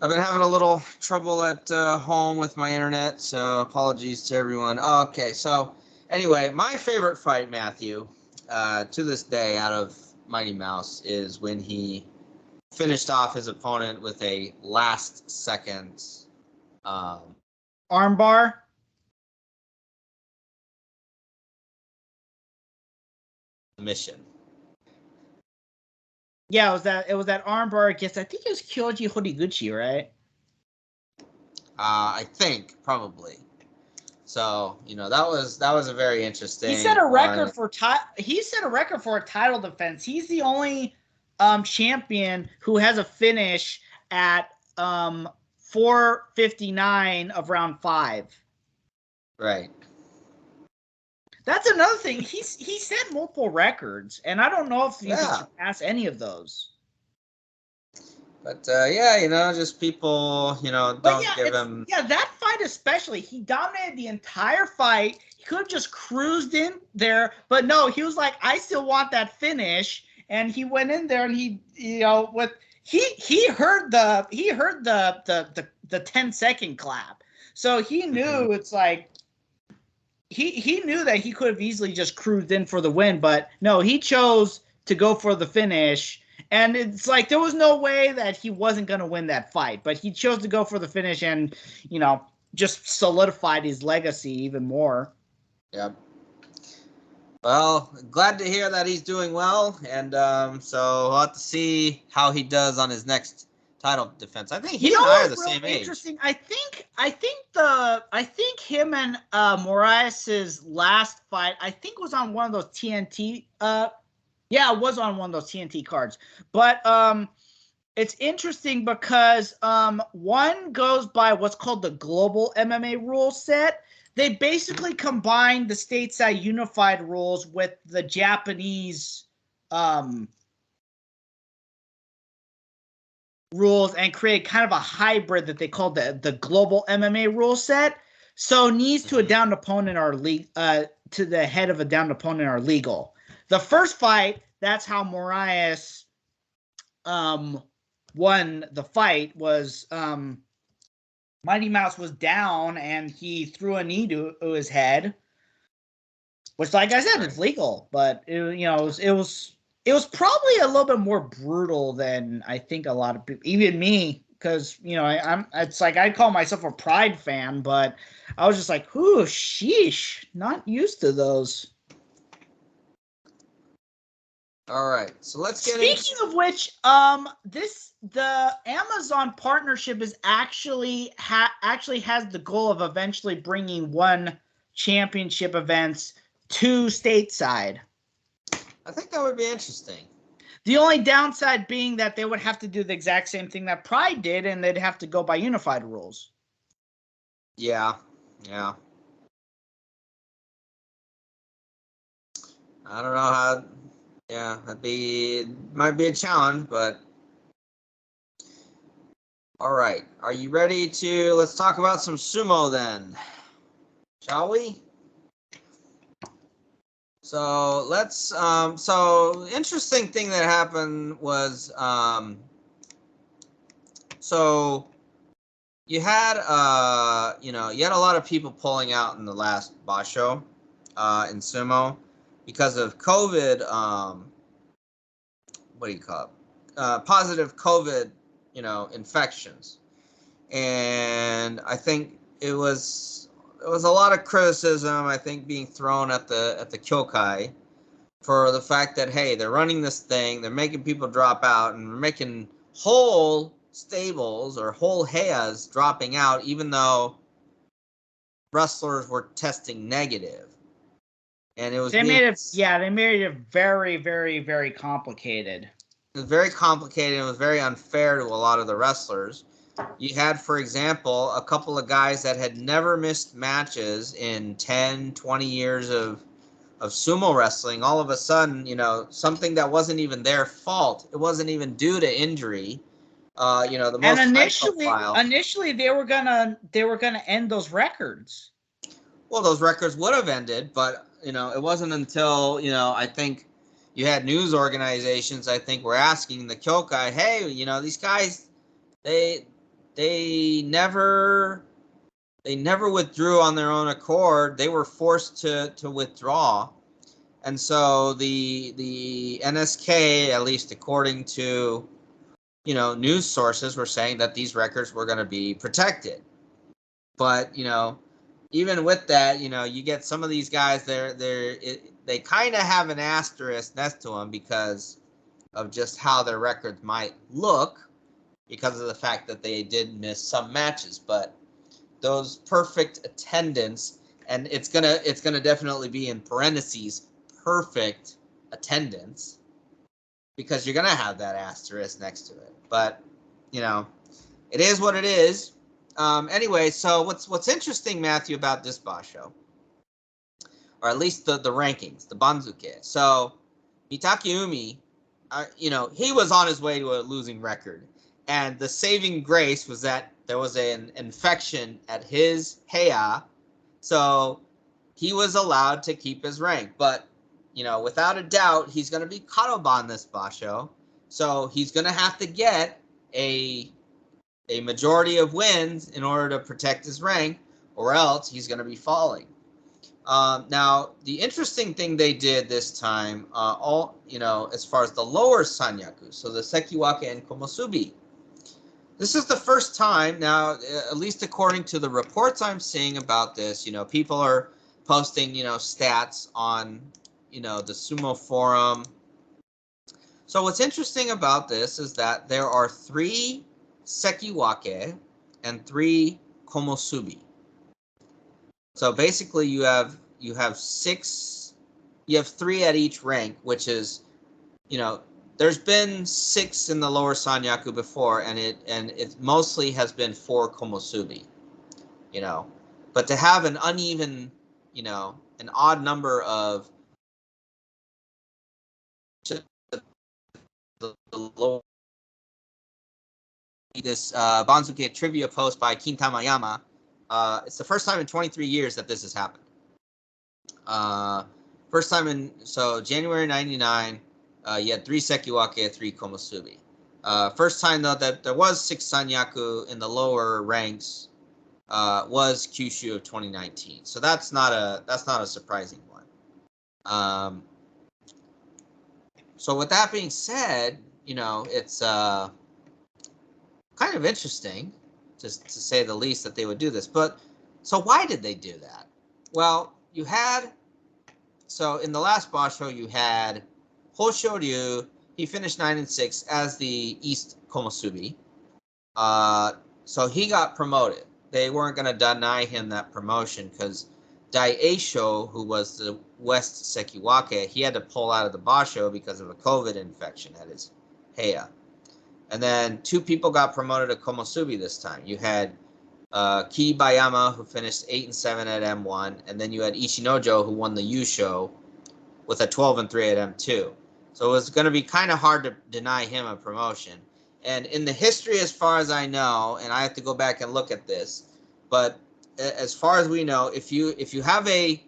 I've been having a little trouble at home with my internet, so apologies to everyone. Okay, so anyway, my favorite fight, Matthew, to this day out of Mighty Mouse is when he finished off his opponent with a last second armbar. Mission. Yeah, it was that armbar against, I think it was Kyoji Horiguchi, right? I think probably. So that was a very interesting. He set a record for a title defense. He's the only champion who has a finish at 4:59 of round 5. Right. That's another thing. He set multiple records, and I don't know if you can surpass any of those. But just people, don't give him. Yeah, that fight especially, he dominated the entire fight. He could have just cruised in there, but no, he was like, I still want that finish, and he went in there and he heard the 10-second clap, so he knew it's like. He knew that he could have easily just cruised in for the win, but no, he chose to go for the finish. And it's like there was no way that he wasn't going to win that fight, but he chose to go for the finish and, just solidified his legacy even more. Yep. Well, glad to hear that he's doing well, and so we'll have to see how he does on his next title defense. I think he and I are the same age. Interesting. I think him and Moraes' last fight, I think, was on one of those TNT. Yeah, it was on one of those TNT cards. But it's interesting because one goes by what's called the global MMA rule set. They basically combined the stateside unified rules with the Japanese rules and create kind of a hybrid that they call the global MMA rule set. So knees to a downed opponent are to the head of a downed opponent are legal. The first fight, that's how Moraes won the fight, was Mighty Mouse was down and he threw a knee to his head, which, like I said, it's legal, but it was probably a little bit more brutal than I think a lot of people, even me, because it's like I call myself a Pride fan, but I was just like, "Ooh, sheesh, not used to those." All right, so let's get. Speaking of which, the Amazon partnership is actually has the goal of eventually bringing one championship events to stateside. I think that would be interesting. The only downside being that they would have to do the exact same thing that Pride did, and they'd have to go by unified rules. Yeah. I don't know how. Yeah, might be a challenge, but all right. Are you ready let's talk about some sumo then, shall we? So let's. So interesting thing that happened was. So you had you had a lot of people pulling out in the last basho, in sumo, because of COVID. What do you call it? Positive COVID, infections, and I think it was a lot of criticism, I think, being thrown at the Kyokai for the fact that, hey, they're running this thing, they're making people drop out, and they're making whole stables or whole heias dropping out, even though wrestlers were testing negative. And it was they made it very, very, very complicated. It was very complicated. It was very unfair to a lot of the wrestlers. You had, for example, a couple of guys that had never missed matches in 10, 20 years of sumo wrestling. All of a sudden, something that wasn't even their fault. It wasn't even due to injury. The most initially they were gonna end those records. Well, those records would have ended, but it wasn't until I think you had news organizations, I think, were asking the Kyokai, hey, these guys, they never withdrew on their own accord. They were forced to withdraw. And so the NSK, at least according to news sources, were saying that these records were going to be protected. But even with that, you get some of these guys, they kind of have an asterisk next to them because of just how their records might look, because of the fact that they did miss some matches. But those perfect attendance, and it's gonna definitely be in parentheses, perfect attendance, because you're gonna have that asterisk next to it. But it is what it is. Anyway, so what's interesting, Matthew, about this basho, or at least the rankings, the banzuke. So Mitaki Umi, he was on his way to a losing record, and the saving grace was that there was an infection at his heya, so he was allowed to keep his rank. But without a doubt, he's going to be karoban this basho, so he's going to have to get a majority of wins in order to protect his rank, or else he's going to be falling. Now, the interesting thing they did this time, as far as the lower sanyaku, so the sekiwake and komosubi, this is the first time now, at least according to the reports I'm seeing about this, people are posting, stats on, the sumo forum. So what's interesting about this is that there are 3 sekiwake and 3 komosubi. So basically you have 3 at each rank, which is, there's been 6 in the lower sanyaku before, and it mostly has been 4 komosubi, but to have an uneven, an odd number of the lower. This Banzuke trivia post by Kintamayama. It's the first time in 23 years that this has happened. First time so January 99, you had 3 sekiwake, 3 komosubi. First time, though, that there was 6 sanyaku in the lower ranks was Kyushu of 2019. So that's not a surprising one. So with that being said, it's kind of interesting, to say the least, that they would do this. But so why did they do that? Well, so in the last basho, you had Hoshoryu. He finished 9-6 as the East Komosubi. So he got promoted. They weren't going to deny him that promotion because Daieisho, who was the West Sekiwake, he had to pull out of the basho because of a COVID infection at his heya. And then 2 people got promoted to komosubi this time. You had Ki Bayama, who finished 8-7 at M1, and then you had Ishinojo, who won the Yusho with a 12-3 at M2. So it was going to be kind of hard to deny him a promotion. And in the history, as far as I know, and I have to go back and look at this, but as far as we know, if you have a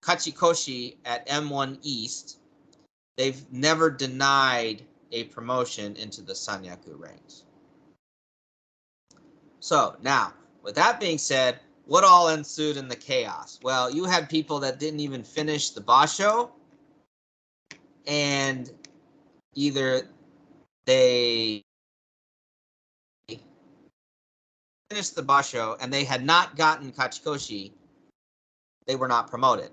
Kachikoshi at M1 East, they've never denied a promotion into the Sanyaku ranks. So now, with that being said, what all ensued in the chaos? Well, you had people that didn't even finish the basho, and either they finished the basho and they had not gotten Kachikoshi, they were not promoted.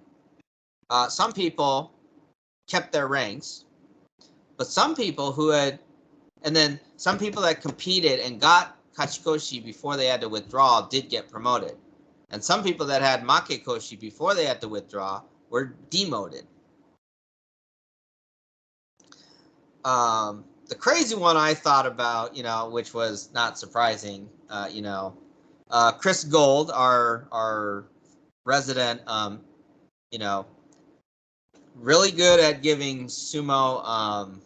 Some people kept their ranks, but some people who had, and then some people that competed and got Kachikoshi before they had to withdraw did get promoted. And some people that had Makekoshi before they had to withdraw were demoted. The crazy one I thought about, which was not surprising, Chris Gold, our resident, really good at giving sumo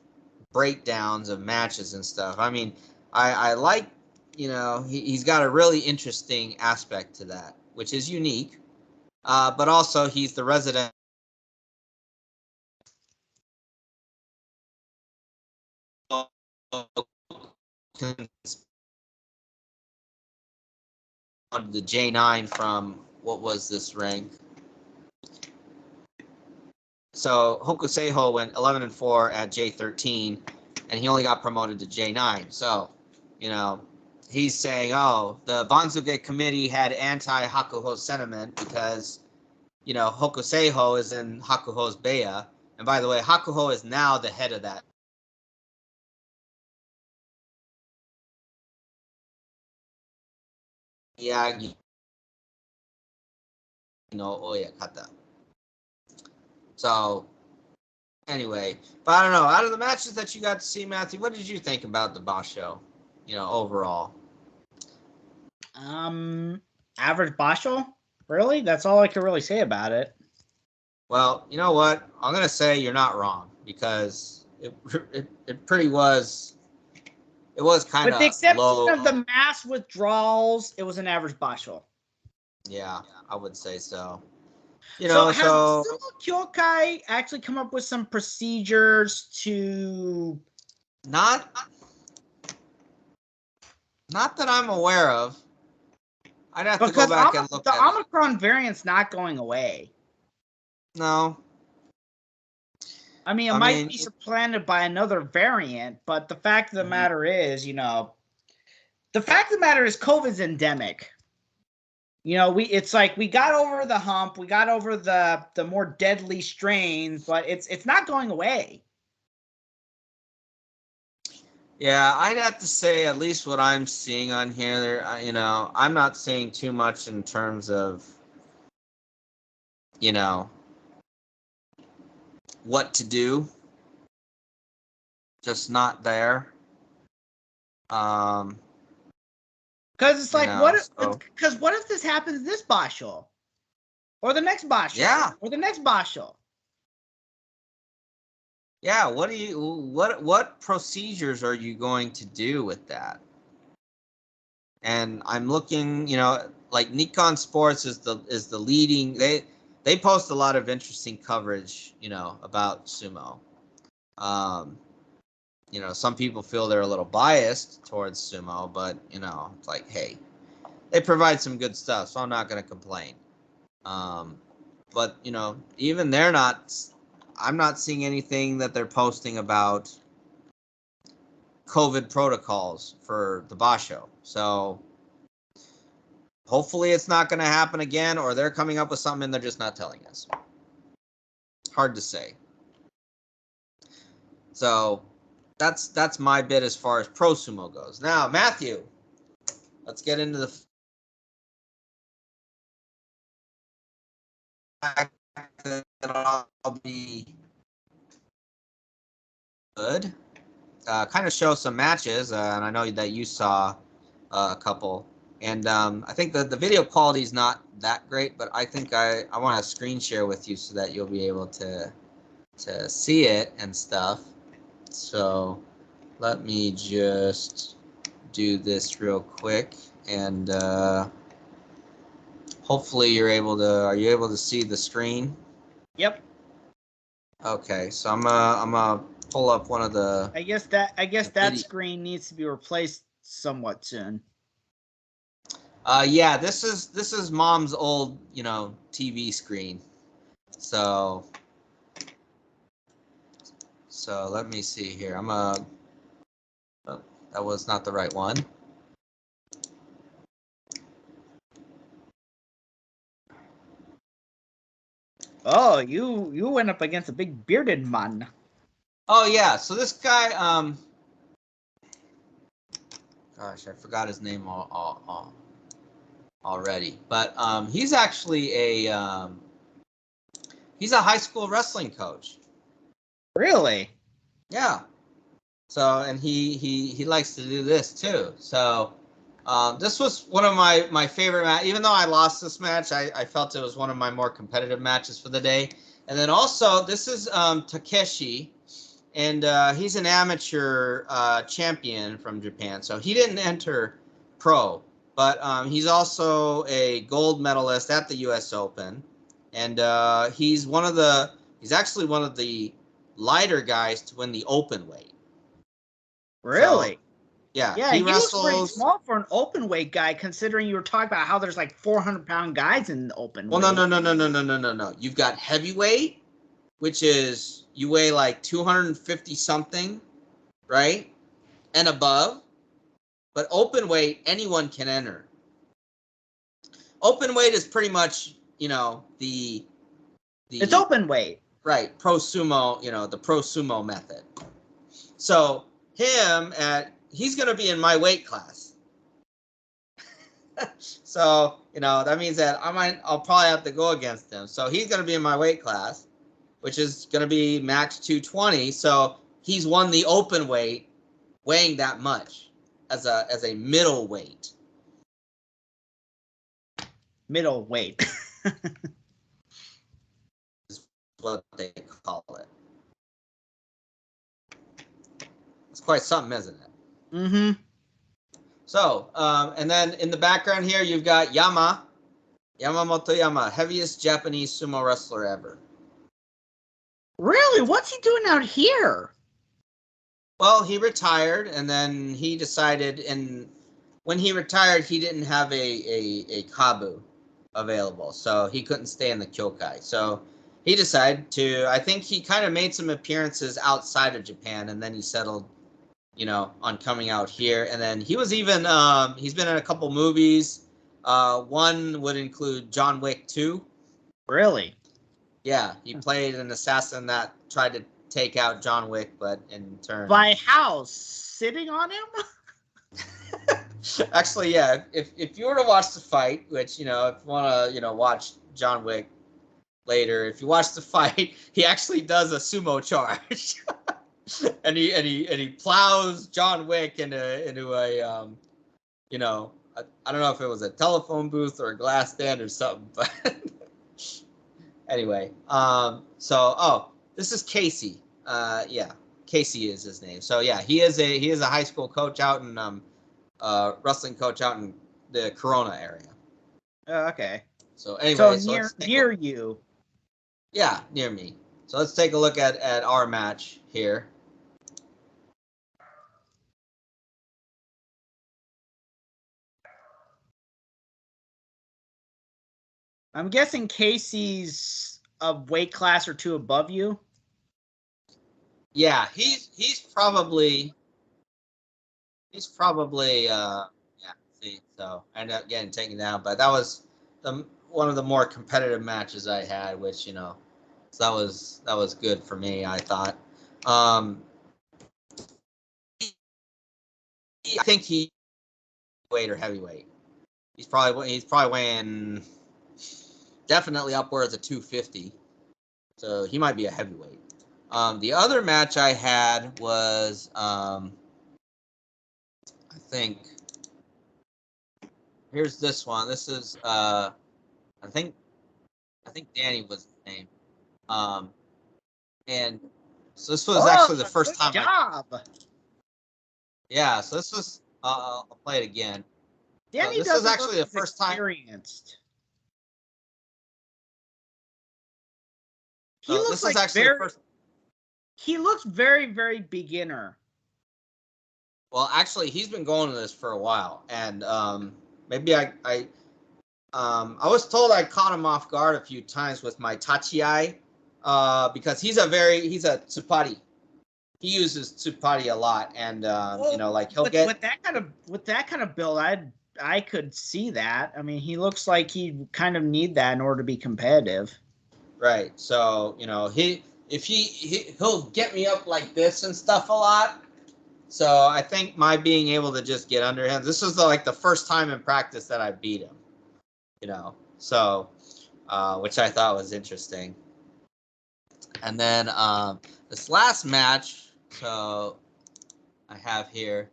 breakdowns of matches and stuff. I mean, I like, he's got a really interesting aspect to that, which is unique. But also he's the resident the J9 from, what was this rank? So Hokuseiho went 11-4 at J13, and he only got promoted to J9. So, he's saying, oh, the Banzuke committee had anti-Hakuho sentiment because, Hokuseiho is in Hakuho's Beya. And by the way, Hakuho is now the head of that. Yagi no Oyakata. So, anyway, but I don't know. Out of the matches that you got to see, Matthew, what did you think about the Basho? Overall. Average Basho? Really? That's all I can really say about it. Well, you know what? I'm gonna say you're not wrong because it pretty was. It was kind of with the exception low. of the mass withdrawals, it was an average Basho. Yeah, I would say so. So has the Sumo Kyokai actually come up with some procedures to not that I'm aware of. I'd have to go back and look the at Omicron variant's not going away. No. I mean, it might be supplanted by another variant, but the fact of the matter is, the fact of the matter is COVID's endemic. It's like we got over the hump, we got over the more deadly strains, but it's not going away. Yeah, I'd have to say at least what I'm seeing on here, I'm not seeing too much in terms of, what to do. Just not there. Because it's like, what if this happens this Basho? Or the next Basho? Yeah. Or the next Basho? Yeah, what procedures are you going to do with that? And I'm looking, like Nikon Sports is the leading. They post a lot of interesting coverage, about sumo. Some people feel they're a little biased towards sumo, but it's like, hey, they provide some good stuff, so I'm not going to complain. But even they're not. I'm not seeing anything that they're posting about COVID protocols for the Basho. So hopefully it's not going to happen again, or they're coming up with something and they're just not telling us. Hard to say. So that's my bit as far as pro sumo goes. Now, Matthew, let's get into the fact that I'll be good. Kind of show some matches, and I know that you saw a couple. And I think the video quality is not that great, but I think I want to screen share with you so that you'll be able to see it and stuff. So let me just do this real quick, and hopefully you're able to. Are you able to see the screen? Yep. Okay, so I'm gonna pull up one of the. I guess that screen needs to be replaced somewhat soon. Yeah, this is Mom's old, TV screen. So let me see here. Oh, that was not the right one. Oh, you went up against a big bearded man. Oh yeah, so this guy, gosh, I forgot his name already, but he's actually he's a high school wrestling coach. Really? Yeah. So, and he likes to do this too. So, this was one of my favorite matches. Even though I lost this match, I felt it was one of my more competitive matches for the day. And then also, this is Takeshi, and he's an amateur champion from Japan. So he didn't enter pro, but he's also a gold medalist at the U.S. Open, and he's actually one of the lighter guys to win the open weight. Really? So, yeah, Yeah, he he looks pretty wrestles. small for an open weight guy, considering you were talking about how there's like 400-pound guys in the open Well, weight. no. You've got heavyweight, which is you weigh like 250 something, right, and above. But open weight, anyone can enter. Open weight is pretty much, the It's open weight. right pro sumo, the pro sumo method. So he's going to be in my weight class. So, that means that I'll probably have to go against him. So he's going to be in my weight class, which is going to be max 220. So he's won the open weight weighing that much as a middleweight. Middleweight. Is what they call it. It's quite something, isn't it? Mm-hmm. So, and then in the background here, you've got Yamamoto Yama, heaviest Japanese sumo wrestler ever. Really? What's he doing out here? Well, he retired, and then he decided, and when he retired, he didn't have a kabu available, so he couldn't stay in the Kyokai. So he decided I think he kind of made some appearances outside of Japan, and then he settled, on coming out here. And then he was even, he's been in a couple movies. One would include John Wick 2. Really? Yeah, he played an assassin that tried to take out John Wick, but in turn... By how? Sitting on him? Actually, yeah, if you were to watch the fight, which, if you want to, watch John Wick later, if you watch the fight, he actually does a sumo charge. and he plows John Wick into a I don't know if it was a telephone booth or a glass stand or something, but anyway, this is Casey. Yeah, Casey is his name. So yeah, he is a high school coach out in wrestling coach out in the Corona area. Oh, okay. So anyway, near you. Yeah, near me. So let's take a look at our match here. I'm guessing Casey's a weight class or two above you. Yeah, he's probably see, so I ended up getting taken down, but that was one of the more competitive matches I had, which so that was good for me, I thought. I think he weight or heavyweight. He's probably weighing definitely upwards of 250. So he might be a heavyweight. The other match I had was I think here's this one. This is I think Danny was his name. And so this was actually the first time. Yeah, so this was I'll play it again. Danny this was actually the first time. He looks like he looks very, very beginner. Well, actually, he's been going to this for a while, and maybe I was told I caught him off guard a few times with my tachiai, because he's a tsupari. He uses tsupari a lot, and he'll get with that kind of build. I could see that. I mean, he looks like he kind of need that in order to be competitive. Right. So, you know, he'll get me up like this and stuff a lot. So I think my being able to just get under him, this was like the first time in practice that I beat him, you know. So, which I thought was interesting. And then this last match, so I have here.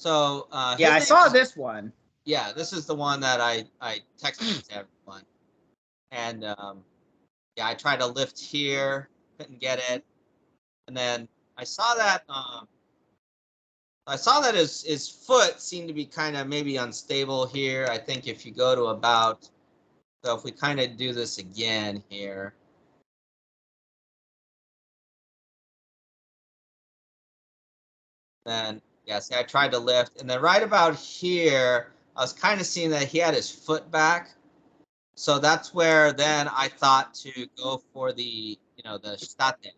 So yeah, I saw this one. Yeah, this is the one that I texted to everyone. And yeah, I tried to lift here, couldn't get it. And then I saw that his foot seemed to be kind of maybe unstable here. I think if you go to about, so if we kind of do this again here. Then, yeah, see, I tried to lift. And then right about here, I was kind of seeing that he had his foot back. So that's where then I thought to go for the, you know, the shtate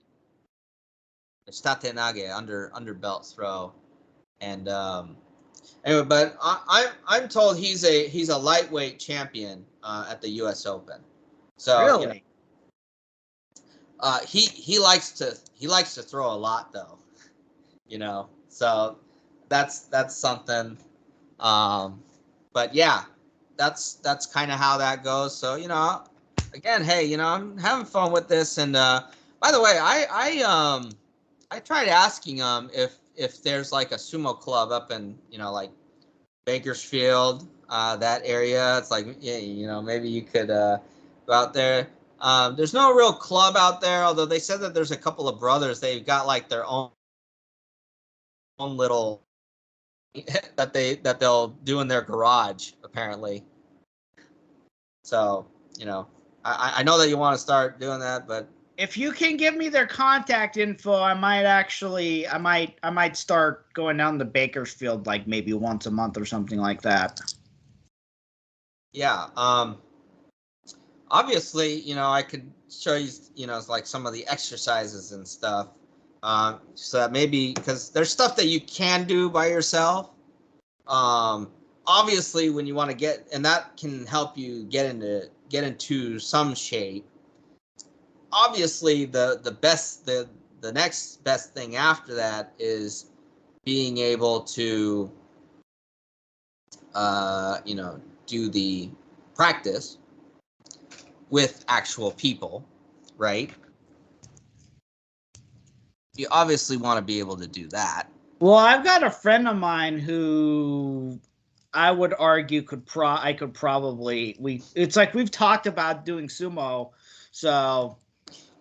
nage, under belt throw. And anyway, but I'm told he's a lightweight champion at the U.S. Open. So really, you know, he likes to throw a lot though, you know. So that's something. But yeah, that's kind of how that goes. So you know, again, hey, you know, I'm having fun with this. And by the way, I tried asking if there's like a sumo club up in, you know, like Bakersfield, that area. It's like, yeah, you know, maybe you could go out there. There's no real club out there, although they said that there's a couple of brothers. They've got like their own little that they'll do in their garage apparently. So you know, I know that you want to start doing that, but if you can give me their contact info, I might start going down to Bakersfield like maybe once a month or something like that. Yeah. Obviously, you know, I could show you, you know, like some of the exercises and stuff. So that maybe, because there's stuff that you can do by yourself. Obviously, when you want to get, and that can help you get into some shape. Obviously, the next best thing after that is being able to, you know, do the practice with actual people, right? You obviously want to be able to do that. Well, I've got a friend of mine who I would argue I could probably it's like we've talked about doing sumo. So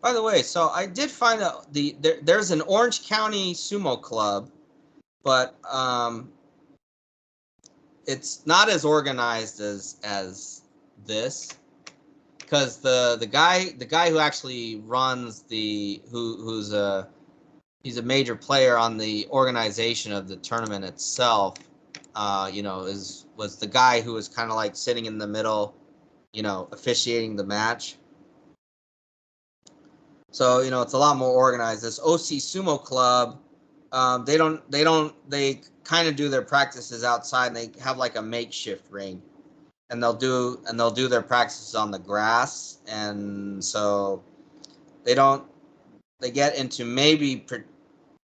By the way, so I did find out there's an Orange County sumo club, but it's not as organized as this, because the guy who actually runs who's he's a major player on the organization of the tournament itself. You know, was the guy who was kind of like sitting in the middle, you know, officiating the match. So you know, it's a lot more organized. This OC Sumo Club, they kind of do their practices outside, and they have like a makeshift ring, and they'll do their practices on the grass, and so they get into maybe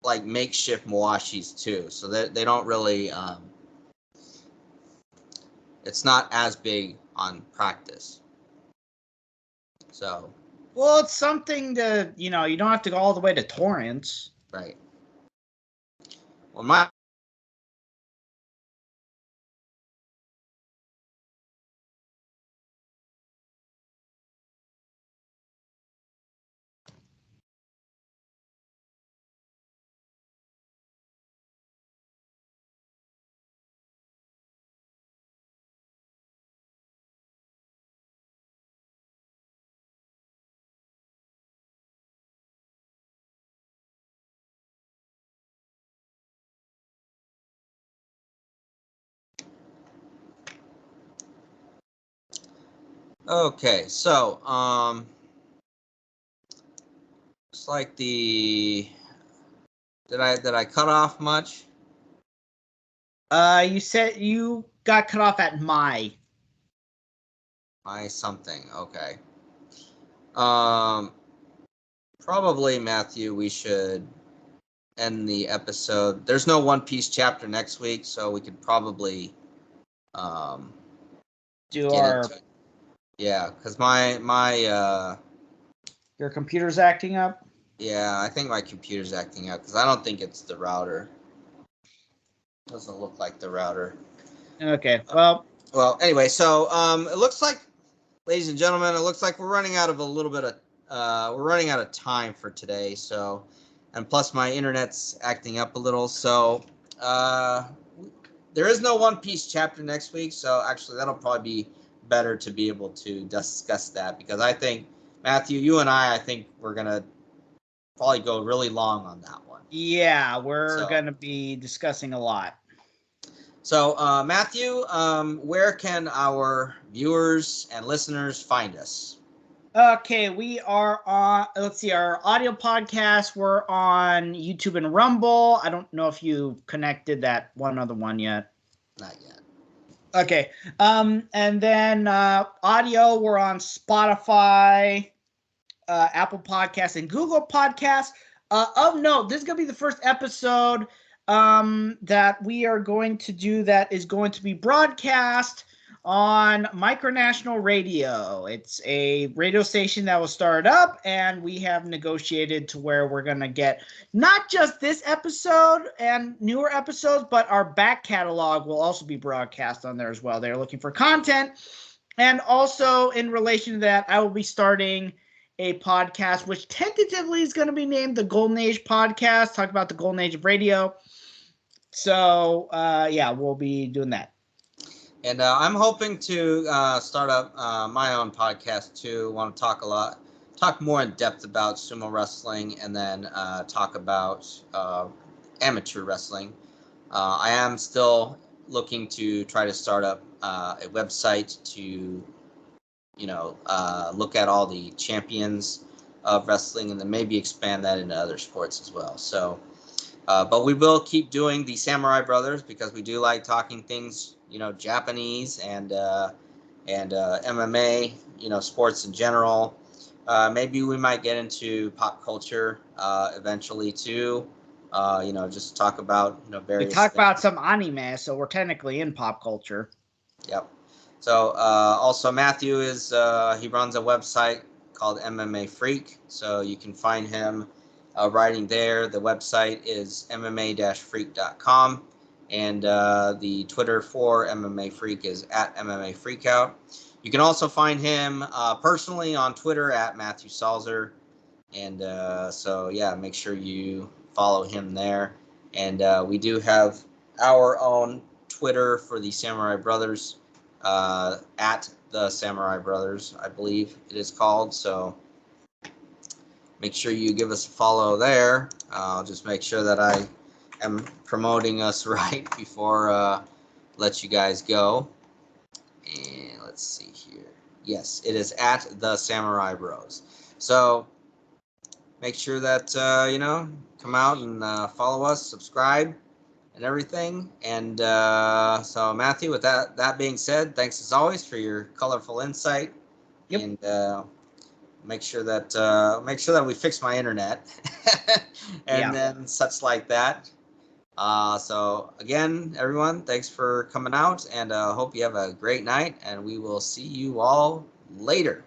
like makeshift Moashis too. So they don't really, it's not as big on practice. So. well, it's something to, you know, you don't have to go all the way to Torrance. Right. Well, my okay, so it's like did I cut off much? You said you got cut off at my My something, okay. Probably, Matthew, we should end the episode. There's no One Piece chapter next week, so we could probably Do get our into it. Yeah, because my your computer's acting up? yeah, I think my computer's acting out because I don't think it's the router. Doesn't look like the router. Okay. Well, Anyway, so it looks like, ladies and gentlemen, it looks like we're running out of a little bit of we're running out of time for today. So, and plus my internet's acting up a little. So, there is no One Piece chapter next week. So actually, that'll probably be better to be able to discuss that because I think Matthew, you and I think we're gonna probably go really long on that one. yeah, we're going to be discussing a lot. So, Matthew, where can our viewers and listeners find us? Okay, we are on, let's see, our audio podcast. We're on YouTube and Rumble. I don't know if you connected that one other one yet. Not yet. Okay. And then audio, we're on Spotify, Apple Podcasts, and Google Podcasts. Oh no, this is gonna be the first episode that we are going to do that is going to be broadcast on Micronational Radio. It's a radio station that was started up, and we have negotiated to where we're gonna get not just this episode and newer episodes, but our back catalog will also be broadcast on there as well. They're looking for content. And also in relation to that, I will be starting a podcast, which tentatively is going to be named the Golden Age Podcast, talk about the Golden Age of radio. So, yeah, we'll be doing that. And I'm hoping to start up my own podcast too. Want to talk more in depth about sumo wrestling, and then talk about amateur wrestling. I am still looking to try to start up a website to, look at all the champions of wrestling, and then maybe expand that into other sports as well. So, but we will keep doing the Samurai Brothers because we do like talking things, Japanese and MMA, sports in general. Maybe we might get into pop culture eventually too. Just talk about various. We talk about some anime, so we're technically in pop culture. Yep. So also Matthew is he runs a website called MMA Freak, so you can find him writing there. The website is mma-freak.com, and the Twitter for MMA Freak is at MMA Freakout. You can also find him personally on Twitter at Matthew Salzer, and so yeah, make sure you follow him there. And we do have our own Twitter for the Samurai Brothers, at the Samurai Brothers, I believe it is called. So make sure you give us a follow there. I'll just make sure that I am promoting us right before let you guys go. And let's see here. Yes, it is at the Samurai Bros. So make sure that come out and follow us, subscribe, and everything. And so Matthew, with that being said, thanks as always for your colorful insight. Yep. And make sure that we fix my internet and then such like that. So again, everyone, thanks for coming out, and hope you have a great night, and we will see you all later.